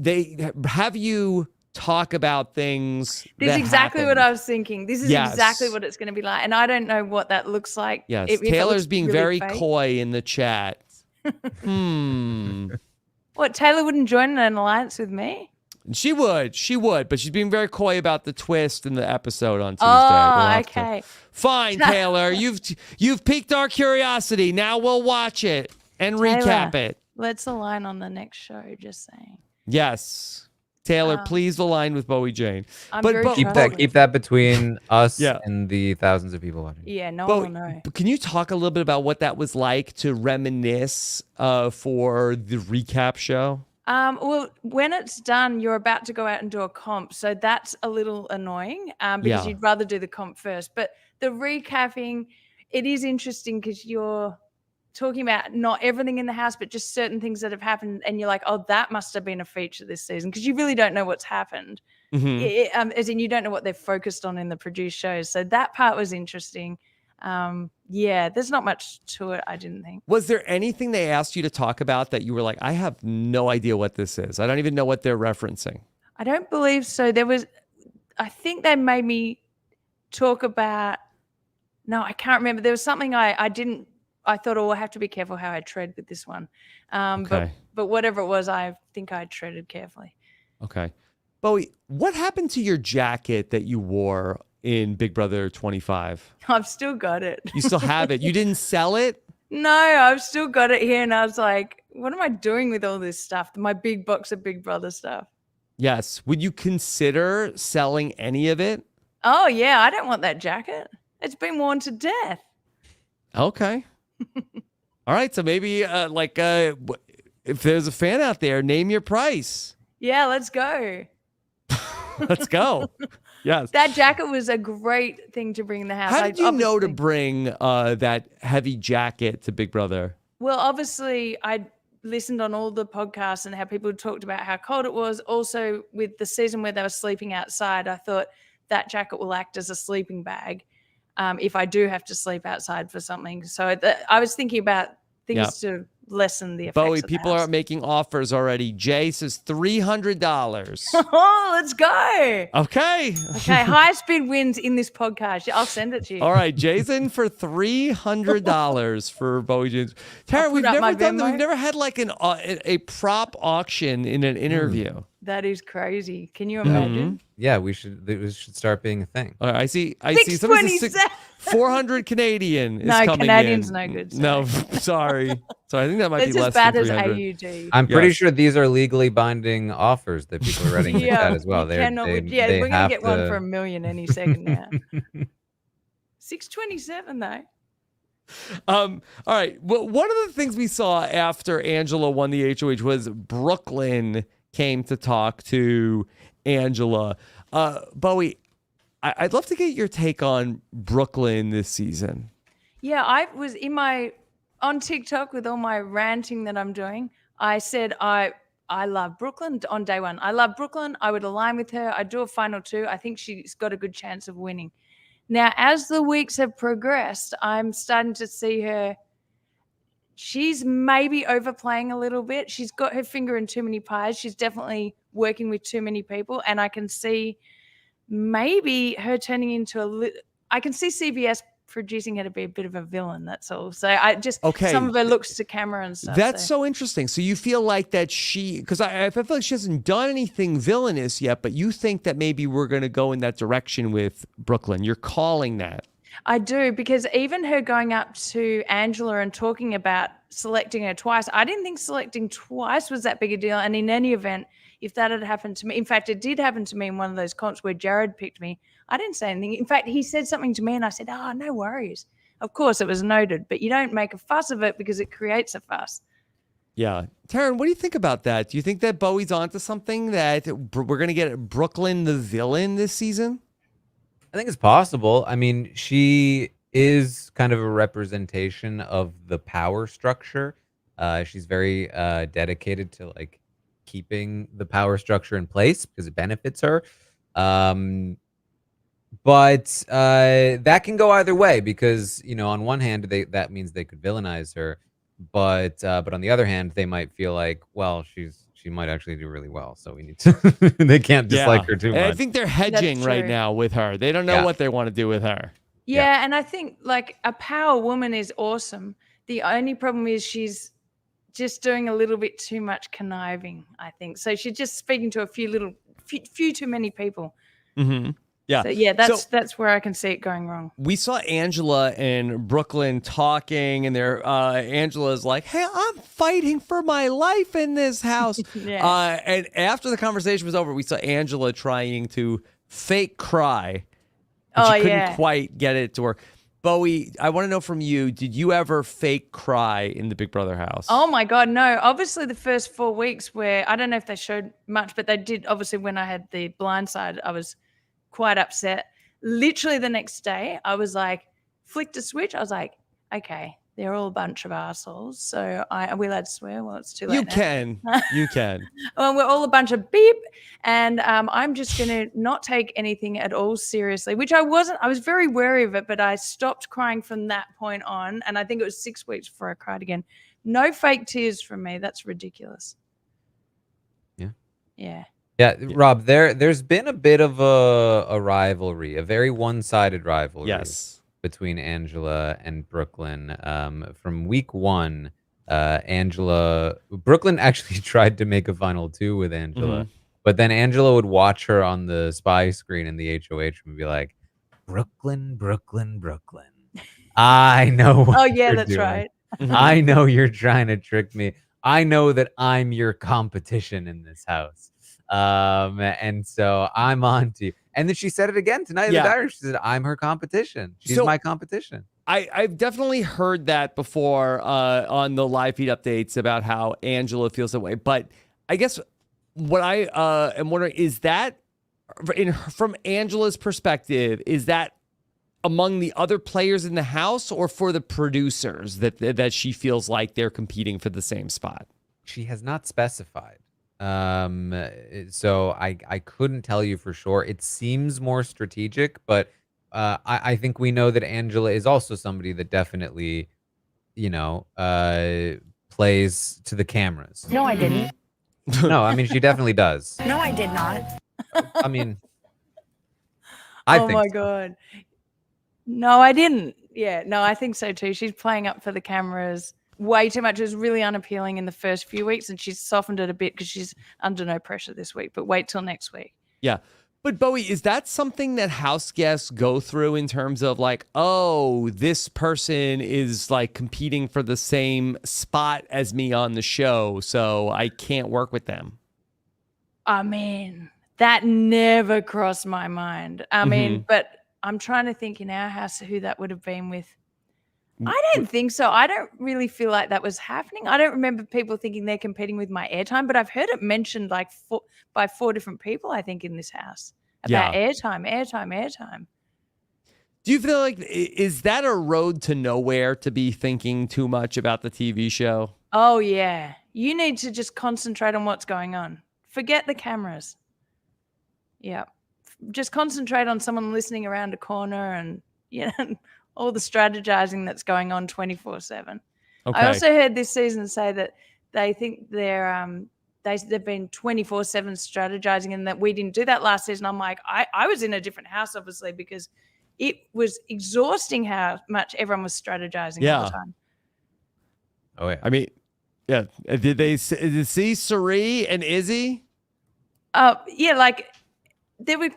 have you talk about things. This is that exactly what happened. I was thinking. This is Yes. exactly what it's going to be like. And I don't know what that looks like. Yes, if it Taylor's looks being really very fake. coy in the chat. What, Taylor wouldn't join an alliance with me? She would, but she's being very coy about the twist in the episode on Tuesday. Oh, okay. Fine, Taylor. You've piqued our curiosity. Now we'll watch it and recap it. Let's align on the next show, just saying. Yes. Taylor, please align with Bowie Jane. Keep that between us Yeah. and the thousands of people watching. Yeah, no one will know. But can you talk a little bit about what that was like to reminisce for the recap show? Well, when it's done, you're about to go out and do a comp, so that's a little annoying because you'd rather do the comp first. But the recapping, it is interesting because you're talking about not everything in the house, but just certain things that have happened, and you're like, oh, that must have been a feature this season, because you really don't know what's happened. As in, you don't know what they're focused on in the produced shows. So that part was interesting. There's not much to it, I didn't think. Was there anything they asked you to talk about that you were like, I have no idea what this is? I don't even know what they're referencing. I don't believe so. I think they made me talk about, no, I can't remember. There was something I thought, I have to be careful how I tread with this one. Okay. But whatever it was, I think I treaded carefully. Okay. Bowie, what happened to your jacket that you wore in Big Brother 25? I've still got it. You still have it? You didn't sell it? No, I've still got it here. And I was like, what am I doing with all this stuff? My big box of Big Brother stuff. Yes. Would you consider selling any of it? Oh, yeah. I don't want that jacket. It's been worn to death. Okay. All right. So maybe if there's a fan out there, name your price. Yeah, let's go. Let's go. Yes. That jacket was a great thing to bring in the house. How did you know to bring that heavy jacket to Big Brother? Well, obviously, I listened on all the podcasts and how people talked about how cold it was. Also, with the season where they were sleeping outside, I thought that jacket will act as a sleeping bag if I do have to sleep outside for something. So I was thinking about things to lessen the effects. Bowie, of people are making offers already. Jay says $300. Oh, let's go. Okay. Highest bid wins in this podcast. I'll send it to you. All right, Jay's in for $300 for Bowie Jane. Taran, we've never had like a prop auction in an interview. That is crazy. Can you imagine? Yeah, we should start being a thing. All right, I see. Somebody says 400 Canadian is coming Canadian's in. no good. Sorry. No, sorry. So I think that might it's be less as bad than as 300. AUD. I'm pretty sure these are legally binding offers that people are writing in the chat as well. We're going to get one for $1 million any second now. 627 though. All right. Well, one of the things we saw after Angela won the HOH was Brooklyn came to talk to Angela. Bowie, I'd love to get your take on Brooklyn this season. Yeah, I was on TikTok with all my ranting that I'm doing. I said I love Brooklyn on day one. I love Brooklyn. I would align with her. I'd do a final two. I think she's got a good chance of winning. Now, as the weeks have progressed, I'm starting to see her. She's maybe overplaying a little bit. She's got her finger in too many pies. She's definitely working with too many people. And I can see maybe her turning into I can see CBS producing her to be a bit of a villain. That's all. So some of her looks to camera and stuff. That's so interesting. So you feel like that because I feel like she hasn't done anything villainous yet, but you think that maybe we're going to go in that direction with Brooklyn. You're calling that. I do, because even her going up to Angela and talking about selecting her twice, I didn't think selecting twice was that big a deal. And in any event, if that had happened to me, in fact, it did happen to me in one of those comps where Jared picked me, I didn't say anything. In fact, he said something to me and I said, oh, no worries. Of course, it was noted, but you don't make a fuss of it because it creates a fuss. Yeah. Taran, what do you think about that? Do you think that Bowie's onto something, that we're going to get Brooklyn the villain this season? I think it's possible. I mean, she is kind of a representation of the power structure. She's very dedicated to like keeping the power structure in place because it benefits her. But that can go either way because, on one hand, that means they could villainize her. But on the other hand, they might feel like, well, she might actually do really well. So we need to, they can't dislike her too much. I think they're hedging right now with her. They don't know what they want to do with her. Yeah. And I think like a power woman is awesome. The only problem is she's just doing a little bit too much conniving, I think. So she's just speaking to a few too many people. Mm-hmm. Yeah. So yeah, that's where I can see it going wrong. We saw Angela and Brooklyn talking, and Angela's like, "Hey, I'm fighting for my life in this house." Yeah. And after the conversation was over, we saw Angela trying to fake cry. And she couldn't quite get it to work. Bowie, I want to know from you, did you ever fake cry in the Big Brother house? Oh my God, no. Obviously the first 4 weeks where, I don't know if they showed much, but they did. Obviously when I had the blind side, I was quite upset. Literally the next day, I was like, flicked a switch. I was like, okay, they're all a bunch of assholes. So are we allowed to swear? Well, it's too late. You can. Well, we're all a bunch of beep. And I'm just going to not take anything at all seriously, which I wasn't. I was very wary of it, but I stopped crying from that point on. And I think it was 6 weeks before I cried again. No fake tears from me. That's ridiculous. Yeah. Yeah. Yeah, Rob, there's been a bit of a rivalry, a very one-sided rivalry between Angela and Brooklyn. From week 1, Brooklyn actually tried to make a final 2 with Angela, but then Angela would watch her on the spy screen in the HOH and be like, Brooklyn, Brooklyn, Brooklyn. I know what you're doing. Right. I know you're trying to trick me. I know that I'm your competition in this house. And so I'm on to you. And then she said it again tonight in the diary. She said, I'm her competition. She's my competition. I've definitely heard that before on the live feed updates about how Angela feels that way. But I guess what I am wondering is that from Angela's perspective, is that among the other players in the house or for the producers that she feels like they're competing for the same spot? She has not specified. So I couldn't tell you for sure. It seems more strategic, but I think we know that Angela is also somebody that definitely, plays to the cameras. No, I didn't. No, I mean, she definitely does. No, I did not. I mean, I think my so. God. No, I didn't. Yeah, no, I think so too. She's playing up for the cameras way too much. It was really unappealing in the first few weeks, and she's softened it a bit because she's under no pressure this week. But wait till next week. Yeah. But Bowie, is that something that house guests go through in terms of like, oh, this person is like competing for the same spot as me on the show, so I can't work with them? I mean, that never crossed my mind. I mean, but I'm trying to think in our house who that would have been with. I don't think so. I don't really feel like that was happening. I don't remember people thinking they're competing with my airtime, but I've heard it mentioned like by 4 different people, I think, in this house about airtime. Do you feel like, is that a road to nowhere to be thinking too much about the TV show? Oh, yeah. You need to just concentrate on what's going on. Forget the cameras. Yeah. Just concentrate on someone listening around a corner and, all the strategizing that's going on 24/7. Okay. I also heard this season say that they think they've been 24/7 strategizing and that we didn't do that last season. I'm like, I was in a different house, obviously, because it was exhausting how much everyone was strategizing all the time. Oh, yeah. I mean, yeah. Did they see Sari and Izzy? Yeah, like there were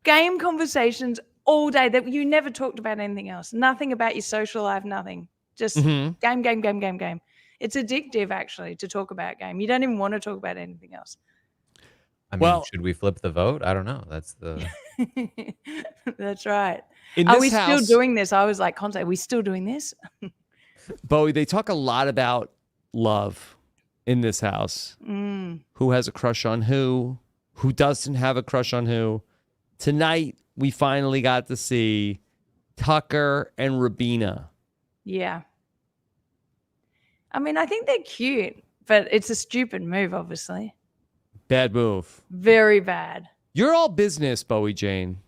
game conversations all day that you never talked about anything else. Nothing about your social life, nothing. Just game. It's addictive, actually, to talk about game. You don't even want to talk about anything else. I mean, should we flip the vote? I don't know. That's the... That's right. Are we still doing this? I was like, contact, are we still doing this? Bowie, they talk a lot about love in this house. Who has a crush on who doesn't have a crush on who. Tonight, we finally got to see Tucker and Rabina. Yeah. I mean, I think they're cute, but it's a stupid move, obviously. Bad move. Very bad. You're all business, Bowie Jane.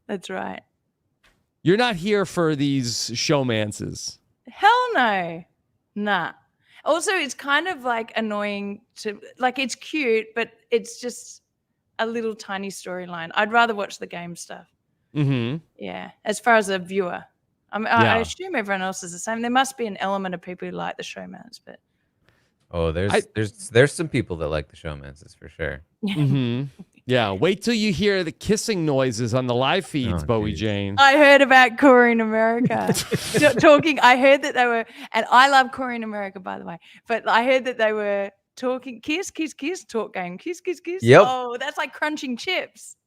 That's right. You're not here for these showmances. Hell no. Nah. Also, it's kind of like annoying to, like, it's cute, but it's just a little tiny storyline. I'd rather watch the game stuff. Yeah, as far as a viewer. I assume everyone else is the same. There must be an element of people who like the showmans, but Oh, there's some people that like the showmances for sure. Mm-hmm. Yeah, wait till you hear the kissing noises on the live feeds, Oh, Bowie geez. Jane. I heard about Corey in America talking. I heard that they were, and I love Corey in America, by the way. But I heard that they were talking, kiss, kiss, kiss, talk game, kiss, kiss, kiss. Yep. Oh, that's like crunching chips,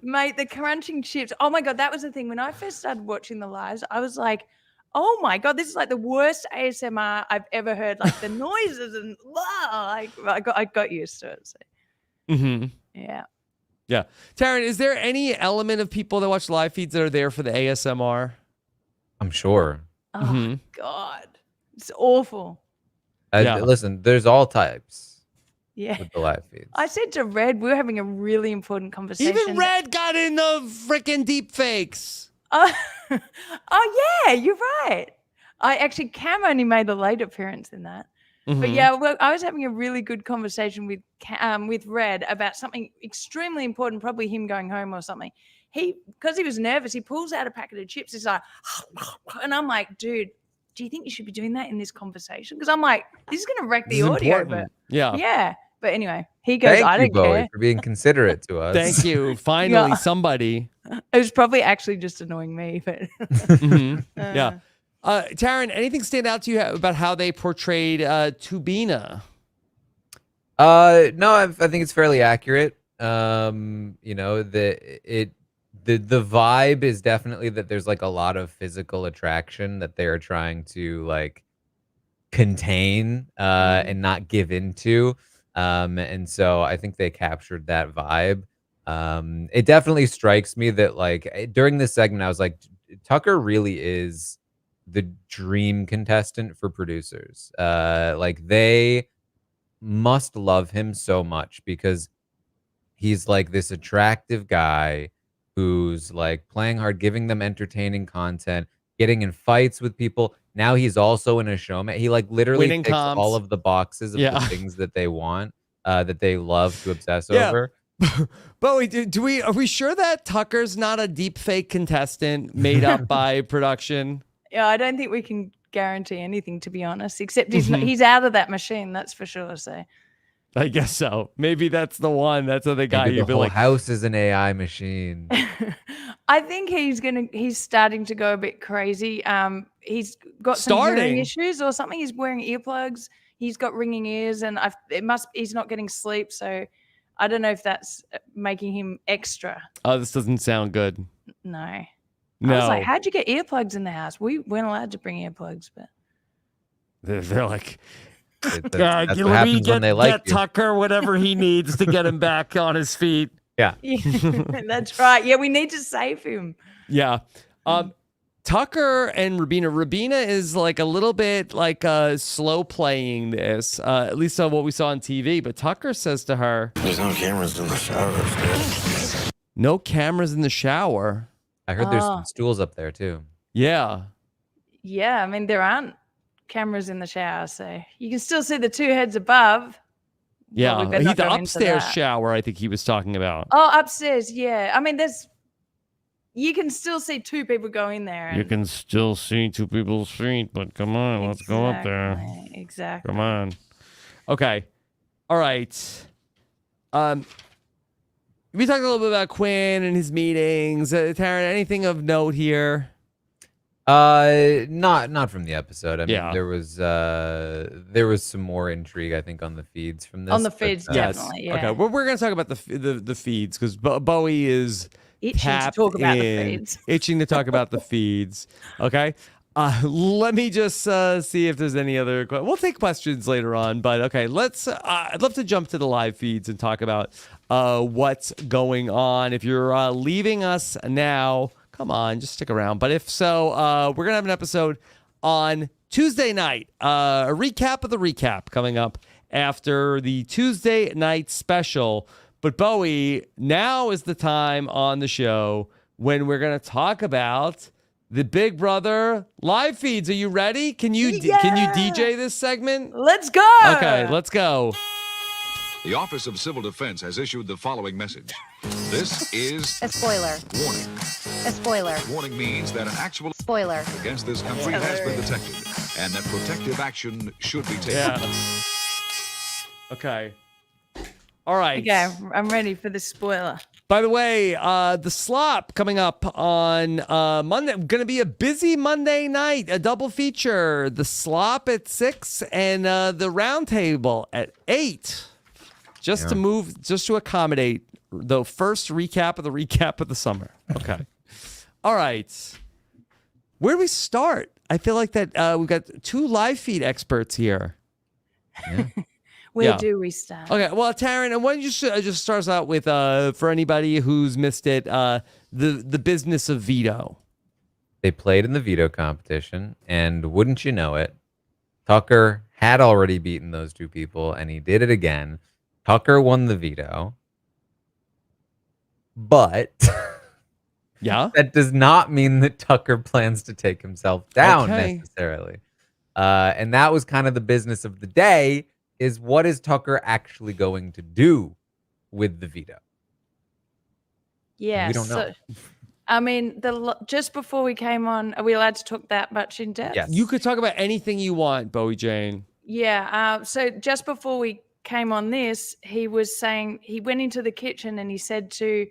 mate. The crunching chips. Oh my god, that was the thing. When I first started watching the lives, I was like, oh my god, this is like the worst ASMR I've ever heard. Like the noises and like I got used to it. So. Mm-hmm. Yeah. Yeah. Taran, is there any element of people that watch live feeds that are there for the ASMR? I'm sure. Oh God, it's awful. Listen, there's all types Yeah. with the live feeds. I said to Red, we were having a really important conversation. Even Red got in the freaking deep fakes. Oh yeah, you're right. Cam only made a late appearance in that. But yeah, well, I was having a really good conversation with Red about something extremely important, probably him going home or something. Because he was nervous, he pulls out a packet of chips. He's like, and I'm like, dude, do you think you should be doing that in this conversation? Because I'm like, this is going to wreck the audio. But yeah. But anyway, he goes, I don't Thank you, Bowie, care. for being considerate to us. Thank you. Finally, somebody. It was probably actually just annoying me, but Yeah. Taran, anything stand out to you about how they portrayed Tubina? No, I think it's fairly accurate. You know, the vibe is definitely that there's like a lot of physical attraction that they are trying to like contain and not give into. And so I think they captured that vibe. It definitely strikes me that like during this segment, I was like, Tucker really is the dream contestant for producers. Like they must love him so much because he's like this attractive guy who's like playing hard, giving them entertaining content, getting in fights with people. Now he's also in a showman. He like literally Winning ticks comps. all of the boxes of the things that they want, that they love to obsess over. Bowie, are we sure that Tucker's not a deep fake contestant made up by production? yeah, I don't think we can guarantee anything, to be honest, except he's out of that machine, that's for sure. So I guess so. Maybe that's the one. That's what they got Maybe you. the whole house is an AI machine. I think he's starting to go a bit crazy. He's got some hearing issues or something. He's wearing earplugs. He's got ringing ears, and he's not getting sleep. So I don't know if that's making him extra. Oh, this doesn't sound good. No. No. I was like, how'd you get earplugs in the house? We weren't allowed to bring earplugs, but they're like, That's what happens when they like you. Tucker whatever he needs to get him back on his feet. Yeah. That's right. Yeah, we need to save him. Yeah. Tucker and Rabina is like a little bit like slow playing this, at least on what we saw on TV. But Tucker says to her, There's no cameras in the shower. no cameras in the shower. I heard there's some stools up there too. Yeah. Yeah, I mean, there aren't cameras in the shower, so you can still see the two heads above. Yeah. Well, He's the upstairs shower, I think he was talking about. Oh, upstairs. Yeah. I mean, you can still see two people go in there. You can still see two people's feet, but come on, let's go up there. Exactly. Come on. Okay. All right. We talked a little bit about Quinn and his meetings. Taran, anything of note here? Not from the episode. I mean, there was some more intrigue, I think, on the feeds from this. On the feeds, definitely. Yeah. Okay, we're going to talk about the feeds because Bowie is itching to talk about the feeds. Itching to talk about the feeds. Okay. Let me just see if there's any other. We'll take questions later on, but okay. I'd love to jump to the live feeds and talk about what's going on. If you're leaving us now, come on, just stick around. But if so, we're gonna have an episode on Tuesday night. A recap of the recap coming up after the Tuesday night special. But Bowie, now is the time on the show when we're gonna talk about the Big Brother live feeds. Are you ready? Can you DJ this segment? Let's go. Okay, let's go. The Office of Civil Defense has issued the following message. This is a spoiler. Warning. A spoiler. Warning means that an actual spoiler against this country has been detected. and that protective action should be taken. Yeah. Okay. All right. Okay, I'm ready for the spoiler. By the way, the slop coming up on Monday. Going to be a busy Monday night, a double feature. The slop at 6 and the roundtable at 8. Just to accommodate the first recap of the summer. Okay. All right. Where do we start? I feel like that we've got 2 live feed experts here. Yeah. Where do we start? Okay, well, Taran, and why don't you just start us out with, for anybody who's missed it, the business of veto. They played in the veto competition, and wouldn't you know it, Tucker had already beaten those 2 people, and he did it again. Tucker won the veto, but Yeah? that does not mean that Tucker plans to take himself down necessarily. And that was kind of the business of the day, is what is Tucker actually going to do with the veto? Yeah, we don't know. I mean, just before we came on, are we allowed to talk that much in depth? Yes. You could talk about anything you want, Bowie Jane. Yeah. So just before we came on this, he was saying he went into the kitchen and he said to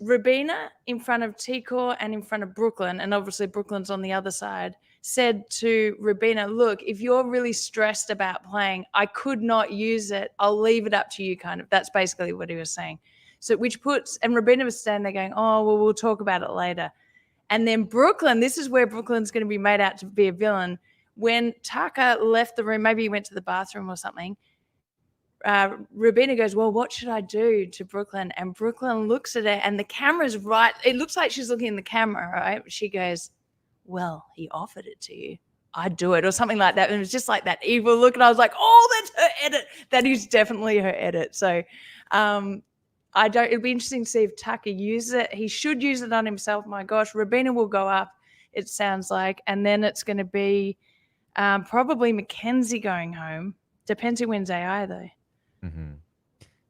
Rubina in front of T-Core and in front of Brooklyn, and obviously Brooklyn's on the other side, said to Rubina, look, if you're really stressed about playing, I could not use it. I'll leave it up to you, kind of. That's basically what he was saying. So which puts, and Rubina was standing there going, oh, well, we'll talk about it later. And then Brooklyn, this is where Brooklyn's going to be made out to be a villain. When Tucker left the room, maybe he went to the bathroom or something, Rubina goes, well, what should I do to Brooklyn? And Brooklyn looks at it and the camera's right. It looks like she's looking in the camera, right? She goes, well, he offered it to you. I'd do it, or something like that. And it was just like that evil look. And I was like, oh, that's her edit. That is definitely her edit. So it'll be interesting to see if Tucker uses it. He should use it on himself. My gosh, Rubina will go up, it sounds like. And then it's going to be probably Mackenzie going home. Depends who wins AI, though. Mm-hmm.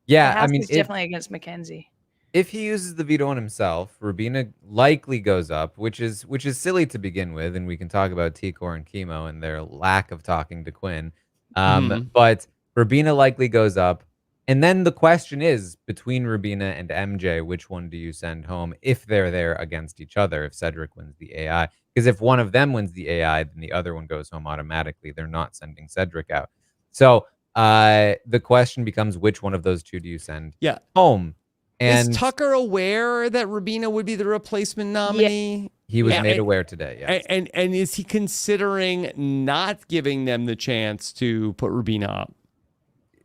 Yeah, the house I mean, is definitely against Mackenzie. If he uses the veto on himself, Rubina likely goes up, which is silly to begin with, and we can talk about T-Core and Chemo and their lack of talking to Quinn. But Rubina likely goes up, and then the question is, between Rubina and MJ, which one do you send home if they're there against each other, if Cedric wins the AI? Because if one of them wins the AI, then the other one goes home automatically. They're not sending Cedric out. So the question becomes, which one of those 2 do you send home? And is Tucker aware that Rubina would be the replacement nominee? Yeah. He was made aware today. Yes. And is he considering not giving them the chance to put Rubina up?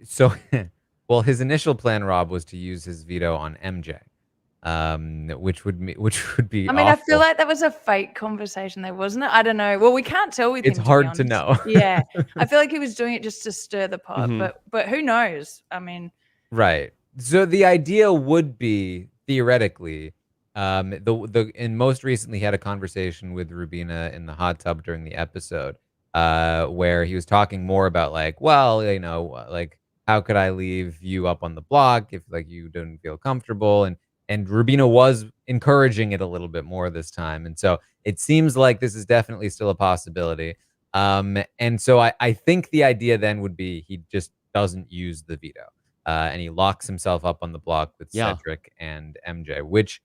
So, well, his initial plan, Rob, was to use his veto on MJ, which would be. I mean, awful. I feel like that was a fake conversation, though, wasn't it? I don't know. Well, we can't tell with him. It's hard to know. Yeah, I feel like he was doing it just to stir the pot, but who knows? I mean, right. So the idea would be theoretically, and most recently had a conversation with Rubina in the hot tub during the episode, where he was talking more about like, well, you know, like how could I leave you up on the block if like you didn't feel comfortable, and Rubina was encouraging it a little bit more this time, and so it seems like this is definitely still a possibility. And so I think the idea then would be he just doesn't use the veto. And he locks himself up on the block with Cedric and MJ, which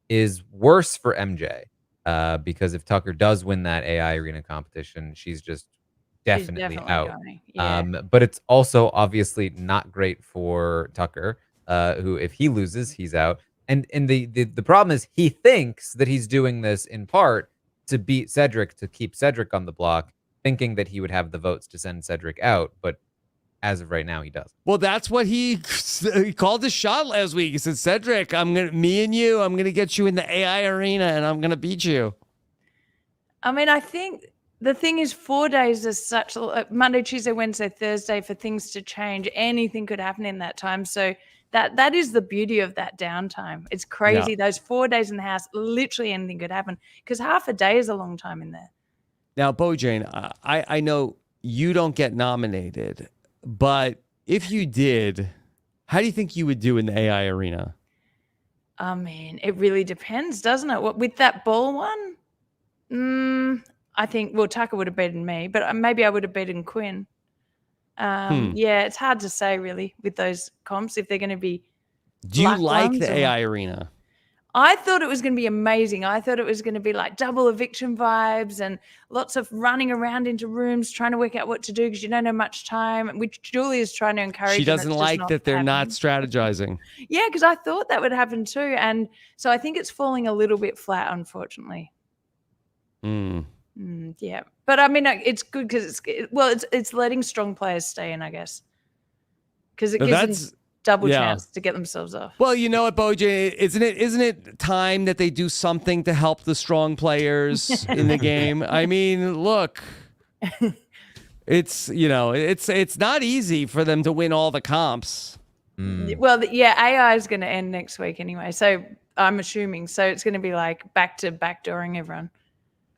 is worse for MJ because if Tucker does win that AI arena competition, she's definitely out. Yeah. But it's also obviously not great for Tucker, who if he loses, he's out. And the problem is he thinks that he's doing this in part to beat Cedric, to keep Cedric on the block, thinking that he would have the votes to send Cedric out, but as of right now, he doesn't. Well, that's what he called his shot last week. He said, Cedric, I'm gonna get you in the AI arena and I'm gonna beat you. I mean, I think the thing is 4 days is such Monday, Tuesday, Wednesday, Thursday for things to change. Anything could happen in that time. So that is the beauty of that downtime. It's crazy. Yeah. Those 4 days in the house, literally anything could happen because half a day is a long time in there. Now, Bowie Jane, I know you don't get nominated, but if you did, how do you think you would do in the AI arena? I mean, it really depends, doesn't it? What with that ball one? I think, well, Tucker would have beaten me, but maybe I would have beaten Quinn. Yeah, it's hard to say really with those comps if they're going to be. Do you luck like ones the or- AI arena? I thought it was going to be amazing. I thought it was going to be like double eviction vibes and lots of running around into rooms trying to work out what to do because you don't have much time, which Julie is trying to encourage. She and doesn't it's just like that they're not happening. strategizing. Yeah, because I thought that would happen too. And so I think it's falling a little bit flat, unfortunately. Yeah. But I mean, it's good because it's letting strong players stay in, I guess. Because it gives them double chance to get themselves off. Well, you know what, Bowie Jane, isn't it time that they do something to help the strong players in the game? I mean, look, it's not easy for them to win all the comps. Well, AI is going to end next week anyway, so I'm assuming. So it's going to be like back to backdooring everyone.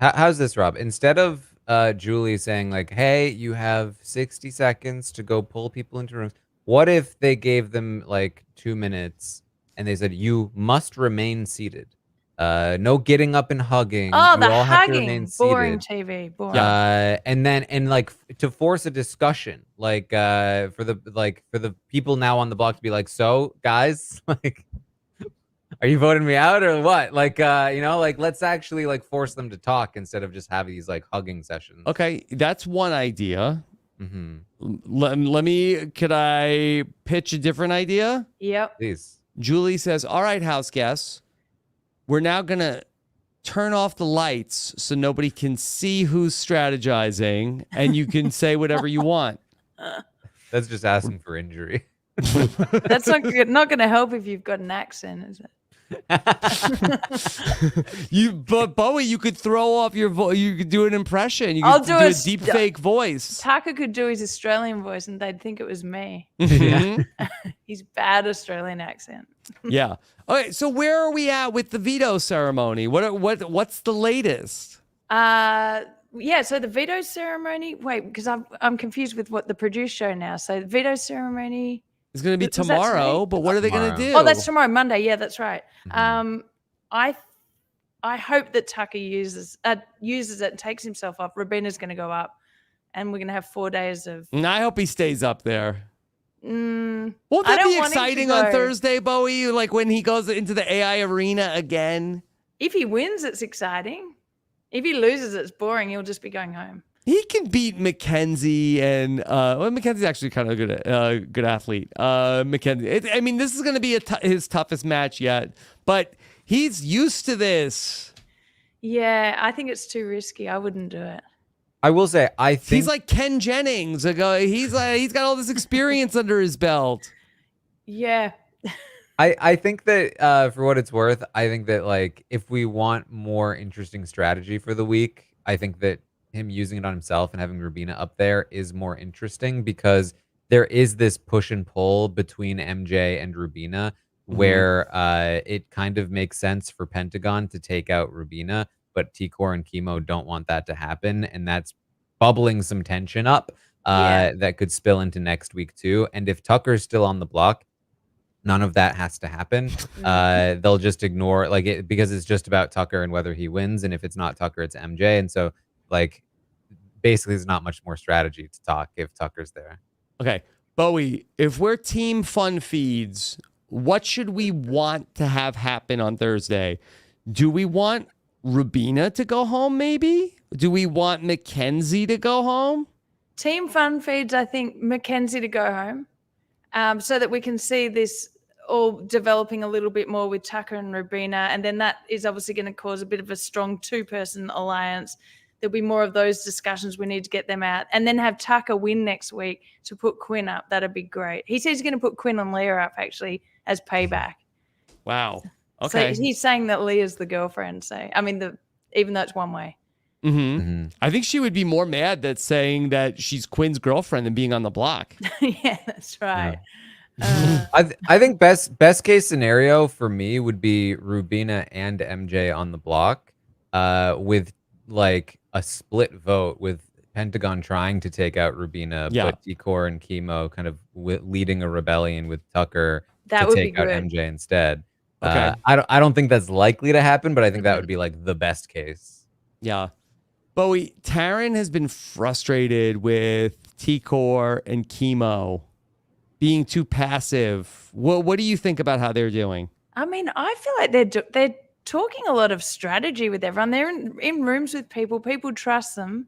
How's this, Rob? Instead of Julie saying like, "Hey, you have 60 seconds to go pull people into rooms," what if they gave them like 2 minutes and they said, "You must remain seated. No getting up and hugging. Oh, you the all have to remain hugging, seated." boring TV, boring. And like to force a discussion, like for the people now on the block to be like, "So guys, like, are you voting me out or what?" Like, like let's actually like force them to talk instead of just have these like hugging sessions. Okay, that's one idea. Mm-hmm. Could I pitch a different idea? Yep. Please. Julie says, "All right, house guests, we're now going to turn off the lights so nobody can see who's strategizing and you can say whatever you want." That's just asking for injury. That's not going to help if you've got an accent, is it? But Bowie, you could throw off your voice. You could do an impression. You I'll could do do a a deep fake voice. Tucker could do his Australian voice and they'd think it was me. Mhm. His bad Australian accent. Yeah. Okay. So where are we at with the veto ceremony? What's the latest? Yeah, so the veto ceremony. Wait, because I'm confused with what the produce show now. So the veto ceremony. It's going to be Was that tomorrow, today? but what are they going to do? Oh, that's tomorrow, Monday. Yeah, that's right. Mhm. I hope that Tucker uses it, and takes himself off. Rabina's going to go up, and we're going to have 4 days of. And I hope he stays up there. Won't I that don't be want him to exciting on go. Thursday, Bowie? Like when he goes into the AI arena again? If he wins, it's exciting. If he loses, it's boring. He'll just be going home. He can beat Mackenzie, and Mackenzie's actually kind of a good athlete. Mackenzie, I mean, this is going to be his toughest match yet, but he's used to this. Yeah, I think it's too risky. I wouldn't do it. I will say, I think He's like Ken Jennings. He's got all this experience under his belt. Yeah. I think that for what it's worth, I think that like if we want more interesting strategy for the week, I think that him using it on himself and having Rubina up there is more interesting because there is this push and pull between MJ and Rubina where it kind of makes sense for Pentagon to take out Rubina, but T-Core and Chemo don't want that to happen, and that's bubbling some tension up that could spill into next week too. And if Tucker's still on the block, none of that has to happen. They'll just ignore it because it's just about Tucker and whether he wins. And if it's not Tucker, it's MJ. And so, like, basically, there's not much more strategy to talk if Tucker's there. Okay, Bowie, if we're Team Fun Feeds, what should we want to have happen on Thursday? Do we want Rubina to go home, maybe? Do we want Mackenzie to go home? Team Fun Feeds, I think Mackenzie to go home so that we can see this all developing a little bit more with Tucker and Rubina. And then that is obviously going to cause a bit of a strong two-person alliance. There'll be more of those discussions. We need to get them out. And then have Tucker win next week to put Quinn up. That'd be great. He says he's going to put Quinn and Leah up, actually, as payback. Wow. Okay. So he's saying that Leah's the girlfriend. So, I mean, even though it's one way. I think she would be more mad that saying that she's Quinn's girlfriend than being on the block. Yeah, that's right. I think best case scenario for me would be Rubina and MJ on the block with like a split vote with Pentagon trying to take out Rubina, but T-Core and Chemo kind of leading a rebellion with Tucker to take out MJ instead. Okay. I don't think that's likely to happen, but I think that would be like the best case. Yeah. Bowie, Taran has been frustrated with T-Core and Chemo being too passive. What do you think about how they're doing? I mean, I feel like they're talking a lot of strategy with everyone. They're in rooms with people. People trust them.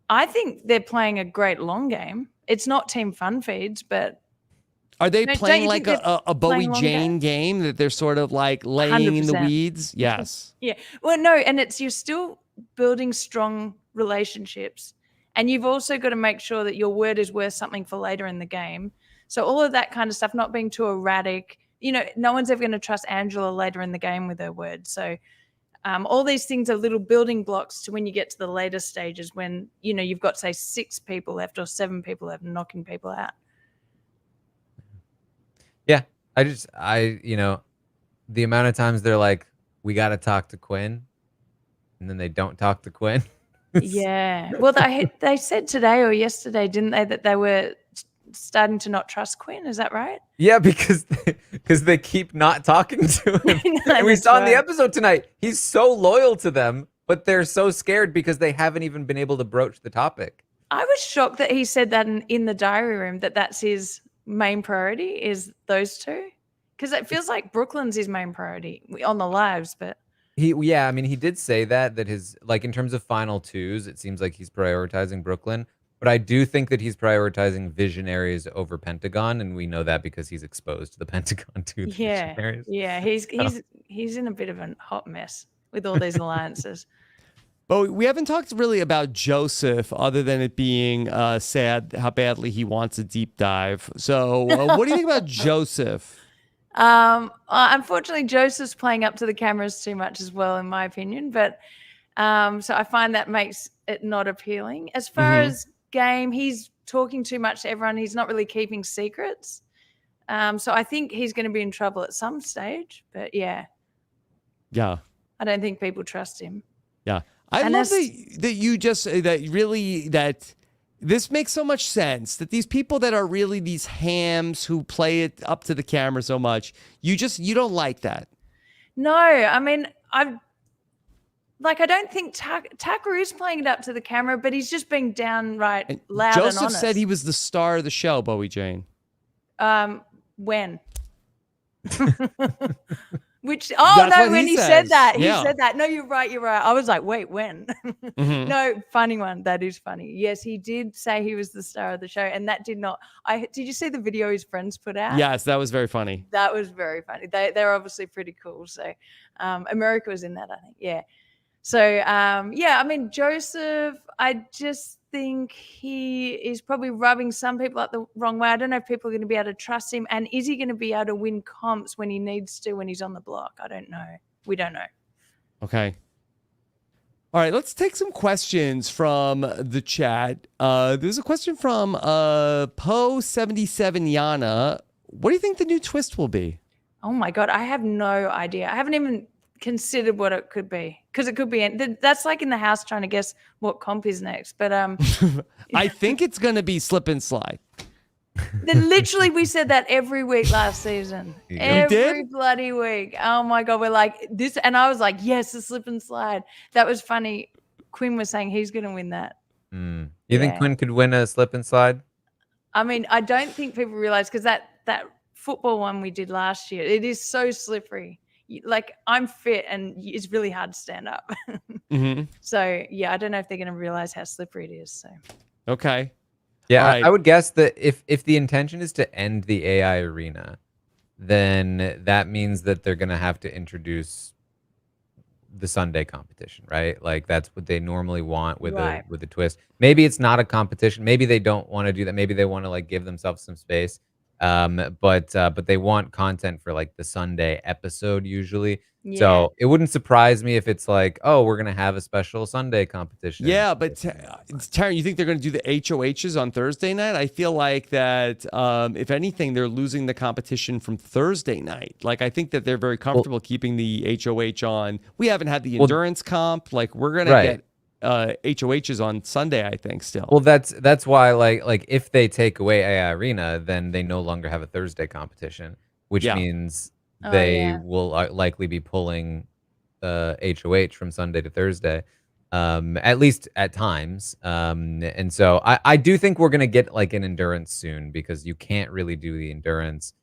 I think they're playing a great long game. It's not team fun feeds, but are they don't playing you like think they're a Bowie playing long Jane game that they're sort of like laying in the 100%. weeds? Yes. Yeah. Well, no, and you're still building strong relationships, and you've also got to make sure that your word is worth something for later in the game. So all of that kind of stuff, not being too erratic. You know, no one's ever going to trust Angela later in the game with her word. So all these things are little building blocks to when you get to the later stages when, you know, you've got, say, 6 people left or 7 people left and knocking people out. Yeah. You know, the amount of times they're like, we got to talk to Quinn, and then they don't talk to Quinn. Yeah. Well, they said today or yesterday, didn't they, that they were starting to not trust Quinn? Is that right? Yeah, because they keep not talking to him. No, And we that's saw in the right. episode tonight, he's so loyal to them, but they're so scared because they haven't even been able to broach the topic. I was shocked that he said that in the diary room, that's his main priority is those two. Because it feels like Brooklyn's his main priority on the lives, but I mean, he did say that his, like, in terms of final twos, it seems like he's prioritizing Brooklyn. But I do think that he's prioritizing Visionaries over Pentagon, and we know that because he's exposed the Pentagon to the Visionaries. Yeah, he's in a bit of a hot mess with all these alliances. But we haven't talked really about Joseph other than it being sad how badly he wants a deep dive. So what do you think about Joseph? Unfortunately, Joseph's playing up to the cameras too much as well, in my opinion. But so I find that makes it not appealing. As far as game, he's talking too much to everyone. He's not really keeping secrets. So I think he's going to be in trouble at some stage. But yeah, I don't think people trust him. Yeah, I love that this makes so much sense that these people that are really these hams who play it up to the camera so much, you don't like that. No, I mean, I don't think Tucker is playing it up to the camera, but he's just being downright loud and honest. Joseph said he was the star of the show, Bowie Jane. When? When he said that. Yeah. He said that. No, you're right. I was like, wait, when? No, funny one. That is funny. Yes, he did say he was the star of the show, and that did not. Did you see the video his friends put out? Yes, that was very funny. That was very funny. They're obviously pretty cool. So America was in that, I think. Yeah. So, I mean, Joseph, I just think he is probably rubbing some people up the wrong way. I don't know if people are going to be able to trust him. And is he going to be able to win comps when he needs to, when he's on the block? I don't know. We don't know. Okay. All right, let's take some questions from the chat. There's a question from Po77 Yana. What do you think the new twist will be? Oh, my God. I have no idea. I haven't even considered what it could be, because it could be that's like in the house trying to guess what comp is next. But I think it's going to be slip and slide. Literally, we said that every week last season. Every bloody week. Oh my God, we're like this, and I was like, yes, the slip and slide. That was funny. Quinn was saying he's going to win that. You think Quinn could win a slip and slide? I mean, I don't think people realize, because that football one we did last year, it is so slippery. Like, I'm fit and it's really hard to stand up. So yeah, I don't know if they're going to realize how slippery it is. So okay. Yeah, right. I would guess that if the intention is to end the AI arena, then that means that they're going to have to introduce the Sunday competition, right? Like, that's what they normally want with a twist. Maybe it's not a competition. Maybe they don't want to do that. Maybe they want to like give themselves some space. But they want content for like the Sunday episode usually. Yeah. So it wouldn't surprise me if it's like, oh, we're going to have a special Sunday competition. Yeah, but Taran, you think they're going to do the HOHs on Thursday night? I feel like that, if anything, they're losing the competition from Thursday night. Like, I think that they're very comfortable keeping the HOH on. We haven't had the endurance comp. Like, we're going to get HOHs on Sunday, I think, still. Well, that's why, like if they take away AI Arena, then they no longer have a Thursday competition, which means they will likely be pulling HOH from Sunday to Thursday. at least at times. And so I do think we're gonna get like an endurance soon because you can't really do the endurance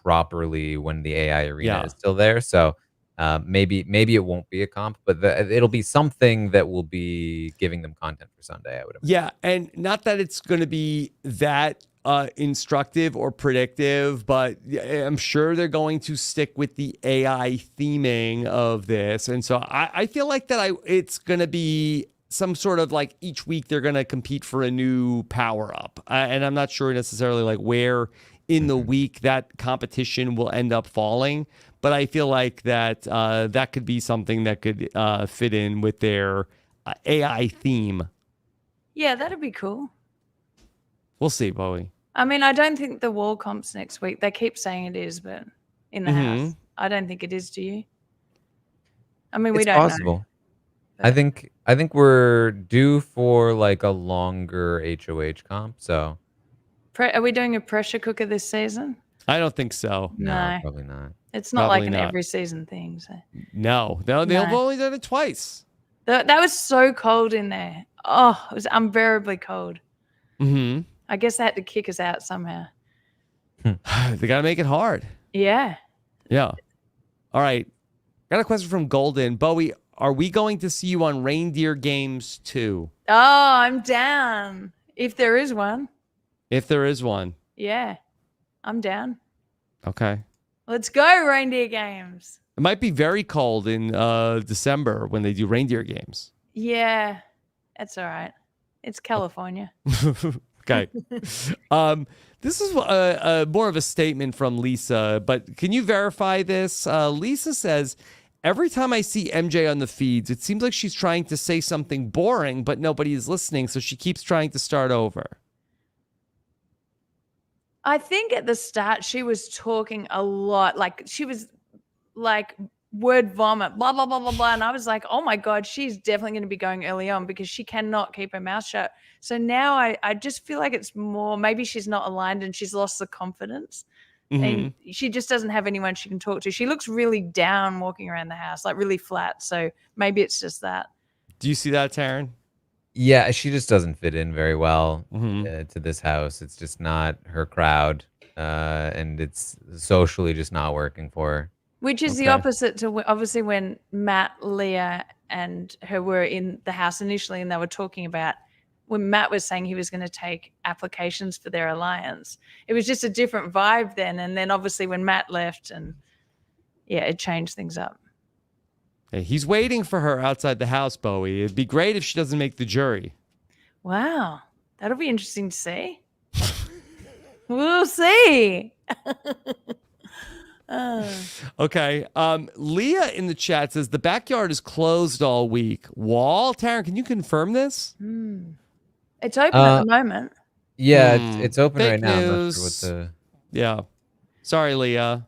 properly when the AI arena Yeah. is still there. So maybe it won't be a comp, but it'll be something that will be giving them content for Sunday, I would imagine. Yeah, and not that it's going to be that instructive or predictive, but I'm sure they're going to stick with the AI theming of this. And so I feel like that it's going to be some sort of like each week they're going to compete for a new power up. And I'm not sure necessarily like where in the week that competition will end up falling. But I feel like that that could be something that could fit in with their AI theme. Yeah, that'd be cool. We'll see, Bowie. I mean, I don't think the wall comp's next week. They keep saying it is, but in the house, I don't think it is. Do you? I mean, we It's don't possible. know. I think we're due for like a longer HOH comp. So Are we doing a pressure cooker this season? I don't think so. no, No. probably not. It's not like Probably an not. every season thing. So No, they've No. only done it twice. that was so cold in there. Oh, it was unbearably cold. Mm-hmm. I guess they had to kick us out somehow. They got to make it hard. Yeah. Yeah. All right. Got a question from Golden. Bowie, are we going to see you on Reindeer Games 2? Oh, I'm down. If there is one. If there is one. Yeah. I'm down. Okay. Let's go, reindeer games. It might be very cold in December when they do Reindeer Games. Yeah. That's all right. It's California. Okay. This is more of a statement from Lisa, but can you verify this? Lisa says, every time I see MJ on the feeds, it seems like she's trying to say something boring, but nobody is listening, so she keeps trying to start over. I think at the start she was talking a lot. Like she was like word vomit, blah, blah, blah, blah, blah. And I was like, oh my God, she's definitely going to be going early on because she cannot keep her mouth shut. So now I just feel like it's more, maybe she's not aligned and she's lost the confidence. And she just doesn't have anyone she can talk to. She looks really down walking around the house, like really flat. So maybe it's just that. Do you see that, Taran? Yeah, she just doesn't fit in very well Mm-hmm. to this house. It's just not her crowd, and it's socially just not working for her. Which is the Okay. opposite to obviously when Matt, Leah, and her were in the house initially, and they were talking about when Matt was saying he was going to take applications for their alliance. It was just a different vibe then. And then obviously when Matt left, and yeah, it changed things up. Hey, he's waiting for her outside the house, Bowie. It'd be great if she doesn't make the jury. Wow, that'll be interesting to see. We'll see. Okay. Leah in the chat says the backyard is closed all week. Wall, Taran, can you confirm this? It's open at the moment. Yeah, it's open Fake right now. I'm not sure news. what the. Yeah. Sorry, Leah.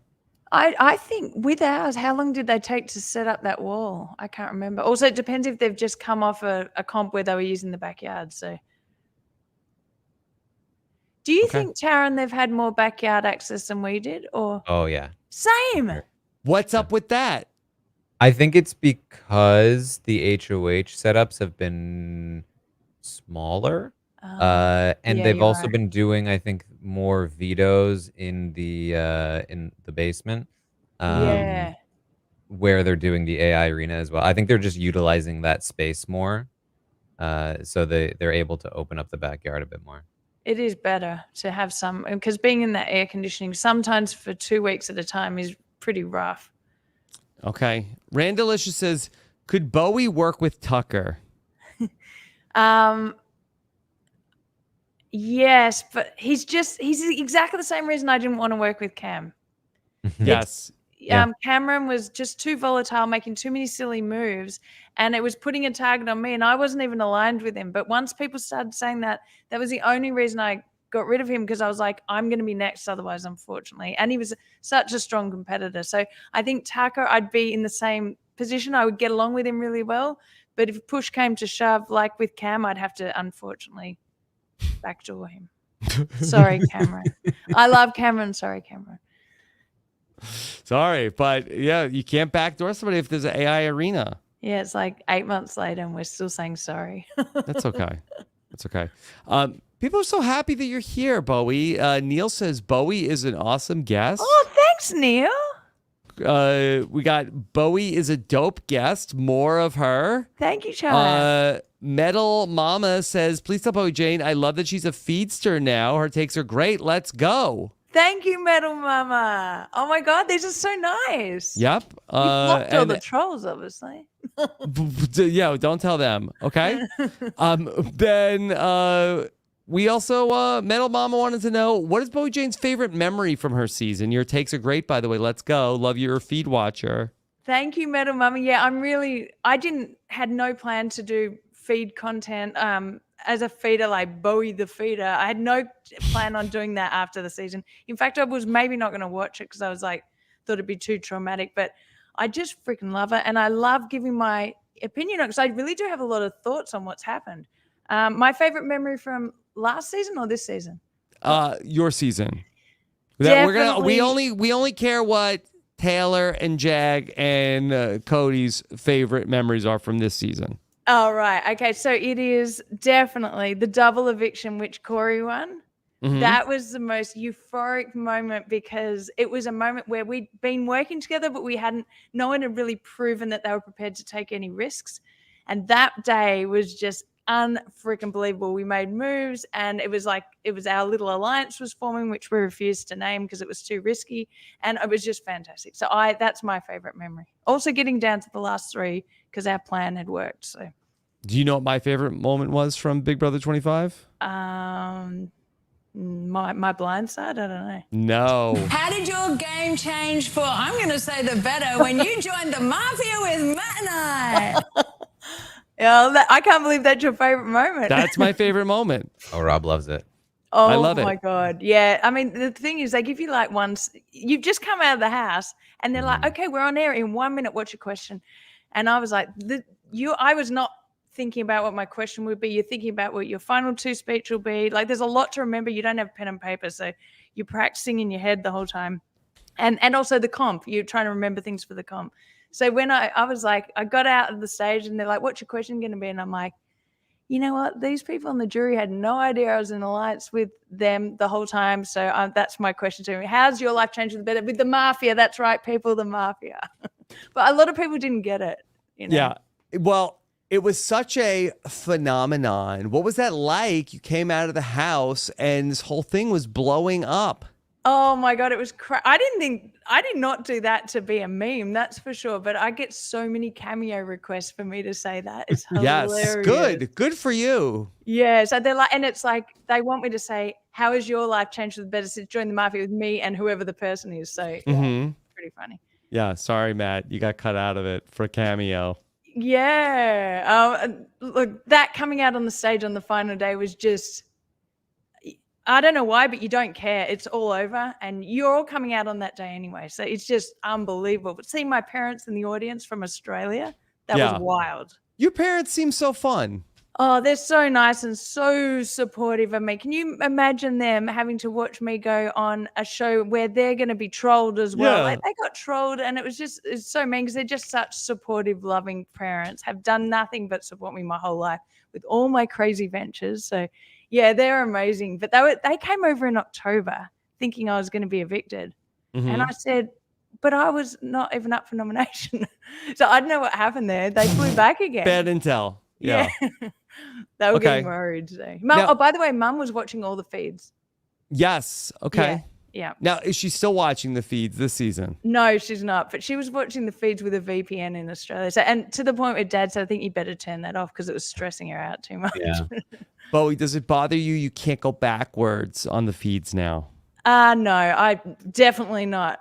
I think with ours, how long did they take to set up that wall? I can't remember. Also, it depends if they've just come off a comp where they were using the backyard. So, do you think, Taran, they've had more backyard access than we did, or Oh yeah. same? What's up with that? I think it's because the HOH setups have been smaller. And yeah, they've you're also right. been doing, I think, more vetoes in the basement. Yeah. Where they're doing the AI arena as well. I think they're just utilizing that space more. So they're able to open up the backyard a bit more. It is better to have some, because being in that air conditioning sometimes for 2 weeks at a time is pretty rough. Okay. Randalicious says, could Bowie work with Tucker? Yes, but he's exactly the same reason I didn't want to work with Cam. Yes. Yeah. Cameron was just too volatile, making too many silly moves, and it was putting a target on me, and I wasn't even aligned with him. But once people started saying that, that was the only reason I got rid of him, because I was like, I'm going to be next otherwise, unfortunately. And he was such a strong competitor. So I think Tucker, I'd be in the same position. I would get along with him really well. But if push came to shove, like with Cam, I'd have to, unfortunately, backdoor him. Sorry, Cameron. I love Cameron. Sorry, Cameron. Sorry, but yeah, you can't backdoor somebody if there's an AI arena. Yeah, it's like 8 months later and we're still saying sorry. That's okay. That's okay. People are so happy that you're here, Bowie. Neil says Bowie is an awesome guest. Oh, thanks, Neil. We got Bowie is a dope guest. More of her. Thank you, Charlie. Metal Mama says, please tell Bowie Jane, I love that she's a feedster now. Her takes are great. Let's go. Thank you, Metal Mama. Oh my God, these are so nice. Yep. You blocked all and- the trolls, obviously. Yeah, don't tell them. Okay. Then we also Metal Mama wanted to know, what is Bowie Jane's favorite memory from her season? Your takes are great, by the way. Let's go. Love your feed watcher. Thank you, Metal Mama. Yeah, I had no plan to do feed content as a feeder, like Bowie the feeder. I had no plan on doing that after the season. In fact, I was maybe not going to watch it because I was like, thought it'd be too traumatic, but I just freaking love it. And I love giving my opinion on it because I really do have a lot of thoughts on what's happened. My favorite memory from last season or this season? Your season. Definitely. We only care what Taylor and Jag and Cody's favorite memories are from this season. Oh, right. Okay. So it is definitely the double eviction, which Corey won. Mhm. That was the most euphoric moment because it was a moment where we'd been working together, but no one had really proven that they were prepared to take any risks. And that day was just unfreaking believable. We made moves and it was our little alliance was forming, which we refused to name because it was too risky. And it was just fantastic. So that's my favorite memory. Also getting down to the last 3 because our plan had worked. So Do you know what my favorite moment was from Big Brother 25? my blind side, I don't know. No. How did your game change for, I'm going to say the better, when you joined the Mafia with Matt and I? Yeah, I can't believe that's your favorite moment. That's my favorite moment. Oh, Rob loves it. Oh, I love it. my God. Yeah. I mean, the thing is, they give you like you've just come out of the house and they're like, okay, we're on air in 1 minute. What's your question? And I was like, I was not thinking about what my question would be. You're thinking about what your final 2 speech will be. Like, there's a lot to remember. You don't have pen and paper. So you're practicing in your head the whole time. And also the comp, you're trying to remember things for the comp. So when I was like, I got out of the stage and they're like, what's your question going to be? And I'm like, you know what? These people on the jury had no idea I was in alliance with them the whole time. So that's my question to me. How's your life changed for the better? With the Mafia. That's right, people, the Mafia. But a lot of people didn't get it. You know? Yeah. Well, it was such a phenomenon. What was that like? You came out of the house and this whole thing was blowing up. Oh my God, it was I did not do that to be a meme, that's for sure. But I get so many cameo requests for me to say that. It's hilarious. Yes, good for you. Yeah, so they're like, and it's like they want me to say, how has your life changed for the better since joining the Mafia with me and whoever the person is? So yeah, pretty funny. Yeah, sorry, Matt, you got cut out of it for a cameo. Yeah, look, that coming out on the stage on the final day was just, I don't know why, but you don't care. It's all over and you're all coming out on that day anyway. So it's just unbelievable. But seeing my parents in the audience from Australia, that was wild. Your parents seem so fun. Oh, they're so nice and so supportive of me. Can you imagine them having to watch me go on a show where they're going to be trolled as well? Yeah. Like, they got trolled and it's so mean because they're just such supportive, loving parents, have done nothing but support me my whole life with all my crazy ventures. So yeah, they're amazing. But they came over in October thinking I was going to be evicted. And I said, but I was not even up for nomination. So I don't know what happened there. They flew back again. Bad intel. Yeah. They were Okay. getting worried. So. Mum, by the way, Mum was watching all the feeds. Yes. Okay. Yeah. Now, is she still watching the feeds this season? No, she's not. But she was watching the feeds with a VPN in Australia. So, and to the point where Dad said, I think you better turn that off because it was stressing her out too much. Yeah. Bowie, does it bother you? You can't go backwards on the feeds now. No, I definitely not.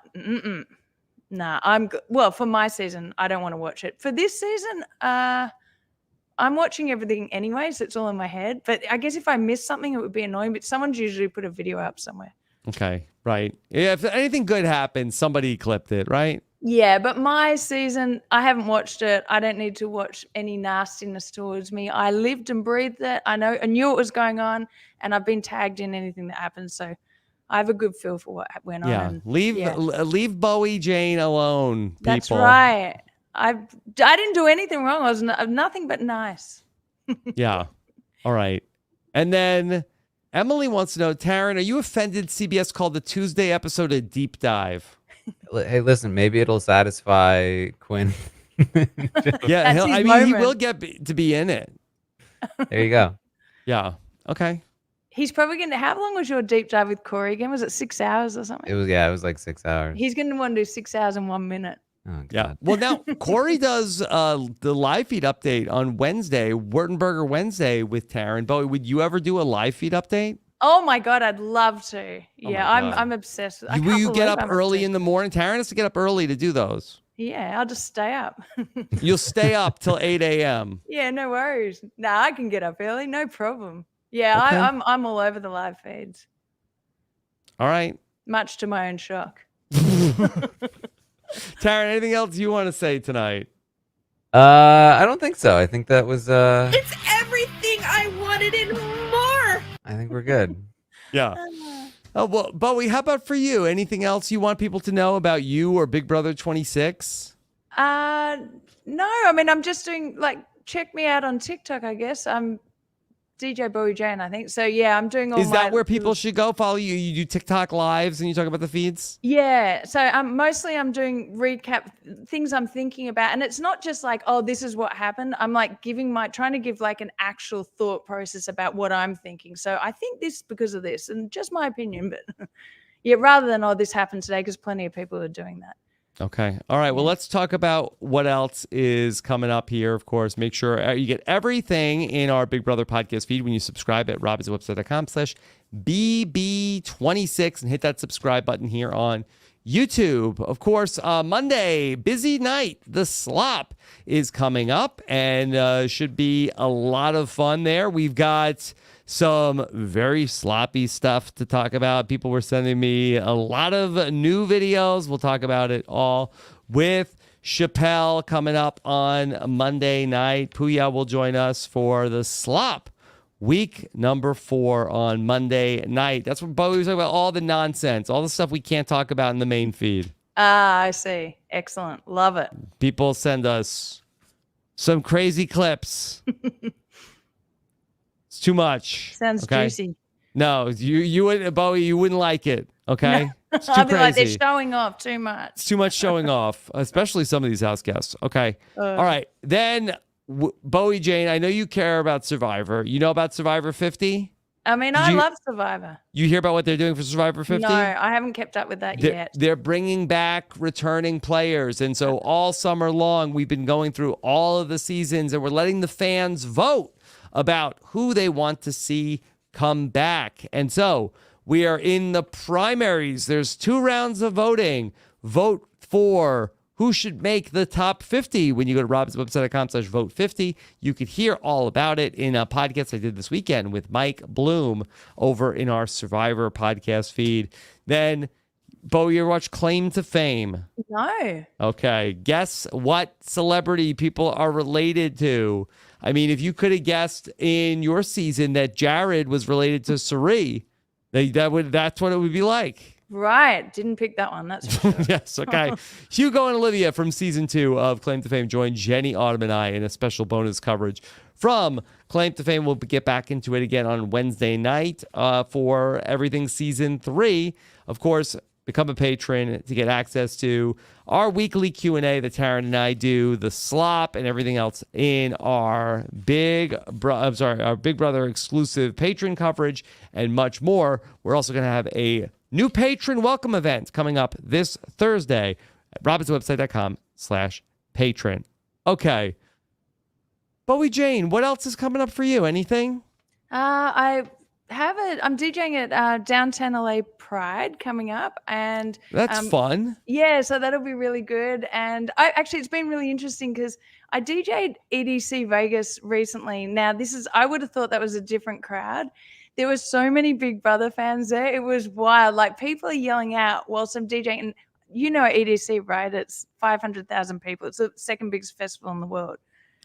Nah, well, for my season, I don't want to watch it. For this season, I'm watching everything anyway, so it's all in my head. But I guess if I miss something, it would be annoying. But someone's usually put a video up somewhere. Okay, right. Yeah, if anything good happens, somebody clipped it, right? Yeah, but my season, I haven't watched it. I don't need to watch any nastiness towards me. I lived and breathed it. I knew what was going on, and I've been tagged in anything that happens. So I have a good feel for what went on. Yeah. And, Leave Bowie Jane alone, people. That's right. I didn't do anything wrong. I was nothing but nice. Yeah. All right. And then Emily wants to know, Taran, are you offended CBS called the Tuesday episode a deep dive? Hey, listen, maybe it'll satisfy Quinn. Yeah, That's his he moment. will get to be in it. There you go. Yeah. Okay. He's probably going to. How long was your deep dive with Corey again? Was it 6 hours or something? It was like 6 hours. He's going to want to do 6 hours and 1 minute. Oh, Yeah. God. Well, now Corey does the live feed update on Wednesday, Wurtenberger Wednesday with Taran. Bowie, would you ever do a live feed update? Oh my God, I'd love to. Yeah, my God. I'm obsessed. Will you get up early in the morning? Taran has to get up early to do those. Yeah, I'll just stay up. You'll stay up till 8 a.m. Yeah, no worries. Nah, I can get up early, no problem. Yeah, Okay. I'm all over the live feeds, All right. much to my own shock. Taran, anything else you want to say tonight? I don't think so. I think that was It's everything I wanted and more. I think we're good. Yeah. Oh, well, Bowie, how about for you? Anything else you want people to know about you or Big Brother 26? No, I mean, I'm just doing check me out on TikTok, I guess. I'm DJ Bowie Jane, I think. So yeah, I'm doing all Is that where people should go follow you? You do TikTok lives and you talk about the feeds? Yeah. So mostly I'm doing recap things I'm thinking about. And it's not just like, oh, this is what happened. I'm like trying to give like an actual thought process about what I'm thinking. So I think this because of this, and just my opinion, but yeah, rather than, oh, this happened today, because plenty of people are doing that. Okay. All right. Well, let's talk about what else is coming up here. Of course, make sure you get everything in our Big Brother podcast feed when you subscribe at robinswebsite.com/BB26 and hit that subscribe button here on YouTube. Of course, Monday, busy night. The slop is coming up and should be a lot of fun there. We've got some very sloppy stuff to talk about. People were sending me a lot of new videos. We'll talk about it all with Chappelle coming up on Monday night. Puya will join us for the slop week number 4 on Monday night. That's what Bowie was talking about, all the nonsense, all the stuff we can't talk about in the main feed. Ah, I see. Excellent. Love it. People send us some crazy clips. It's too much. Sounds okay? juicy. No, you wouldn't, Bowie, you wouldn't like it. Okay. No. It's too I'll be like, they're crazy. showing off too much. It's too much showing off, especially some of these house guests. Okay. All right. Then Bowie Jane, I know you care about Survivor. You know about Survivor 50? I mean, I love Survivor. You hear about what they're doing for Survivor 50? No, I haven't kept up with that yet. They're bringing back returning players. And so all summer long, we've been going through all of the seasons and we're letting the fans vote about who they want to see come back. And so we are in the primaries. There's 2 rounds of voting. Vote for who should make the top 50. When you go to robinswebsite.com/vote50, you could hear all about it in a podcast I did this weekend with Mike Bloom over in our Survivor podcast feed. Then, Bo, you ever watch Claim to Fame? No. Okay. Guess what celebrity people are related to. I mean, if you could have guessed in your season that Jared was related to Suri, that's what it would be like. Right. Didn't pick that one. That's for sure. Yes. Okay. Hugo and Olivia from season 2 of Claim to Fame joined Jenny Autumn and I in a special bonus coverage from Claim to Fame. We'll get back into it again on Wednesday night for everything season 3. Of course, become a patron to get access to our weekly Q&A that Taran and I do, the slop, and everything else in our Big Brother exclusive patron coverage and much more. We're also going to have a new patron welcome event coming up this Thursday at robinswebsite.com/patron. Okay. Bowie Jane, what else is coming up for you? Anything? I'm DJing at Downtown LA Pride coming up, and That's fun. Yeah, so that'll be really good. And it's been really interesting because I DJ'd EDC Vegas recently. Now I would have thought that was a different crowd. There were so many Big Brother fans there. It was wild. Like, people are yelling out whilst I'm DJing. And you know EDC, right? It's 500,000 people. It's the second biggest festival in the world.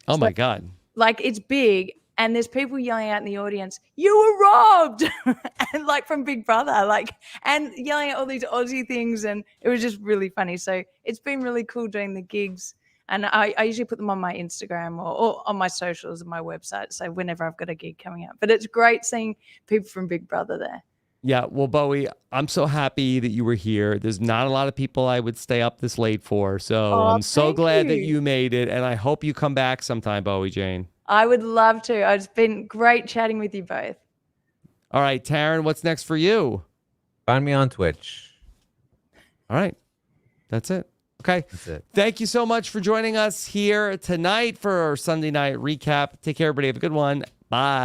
Oh, my God. Like, it's big. And there's people yelling out in the audience, "You were robbed!" and like from Big Brother, and yelling at all these Aussie things. And it was just really funny. So it's been really cool doing the gigs And I usually put them on my Instagram or on my socials and my website. So whenever I've got a gig coming up. But it's great seeing people from Big Brother there. Yeah, well, Bowie, I'm so happy that you were here. There's not a lot of people I would stay up this late for, so I'm so thank glad that you. you made it, and I hope you come back sometime, Bowie Jane. I would love to. It's been great chatting with you both. All right, Taran, what's next for you? Find me on Twitch. All right, that's it. Okay, That's it. thank you so much for joining us here tonight for our Sunday night recap. Take care, everybody. Have a good one. Bye.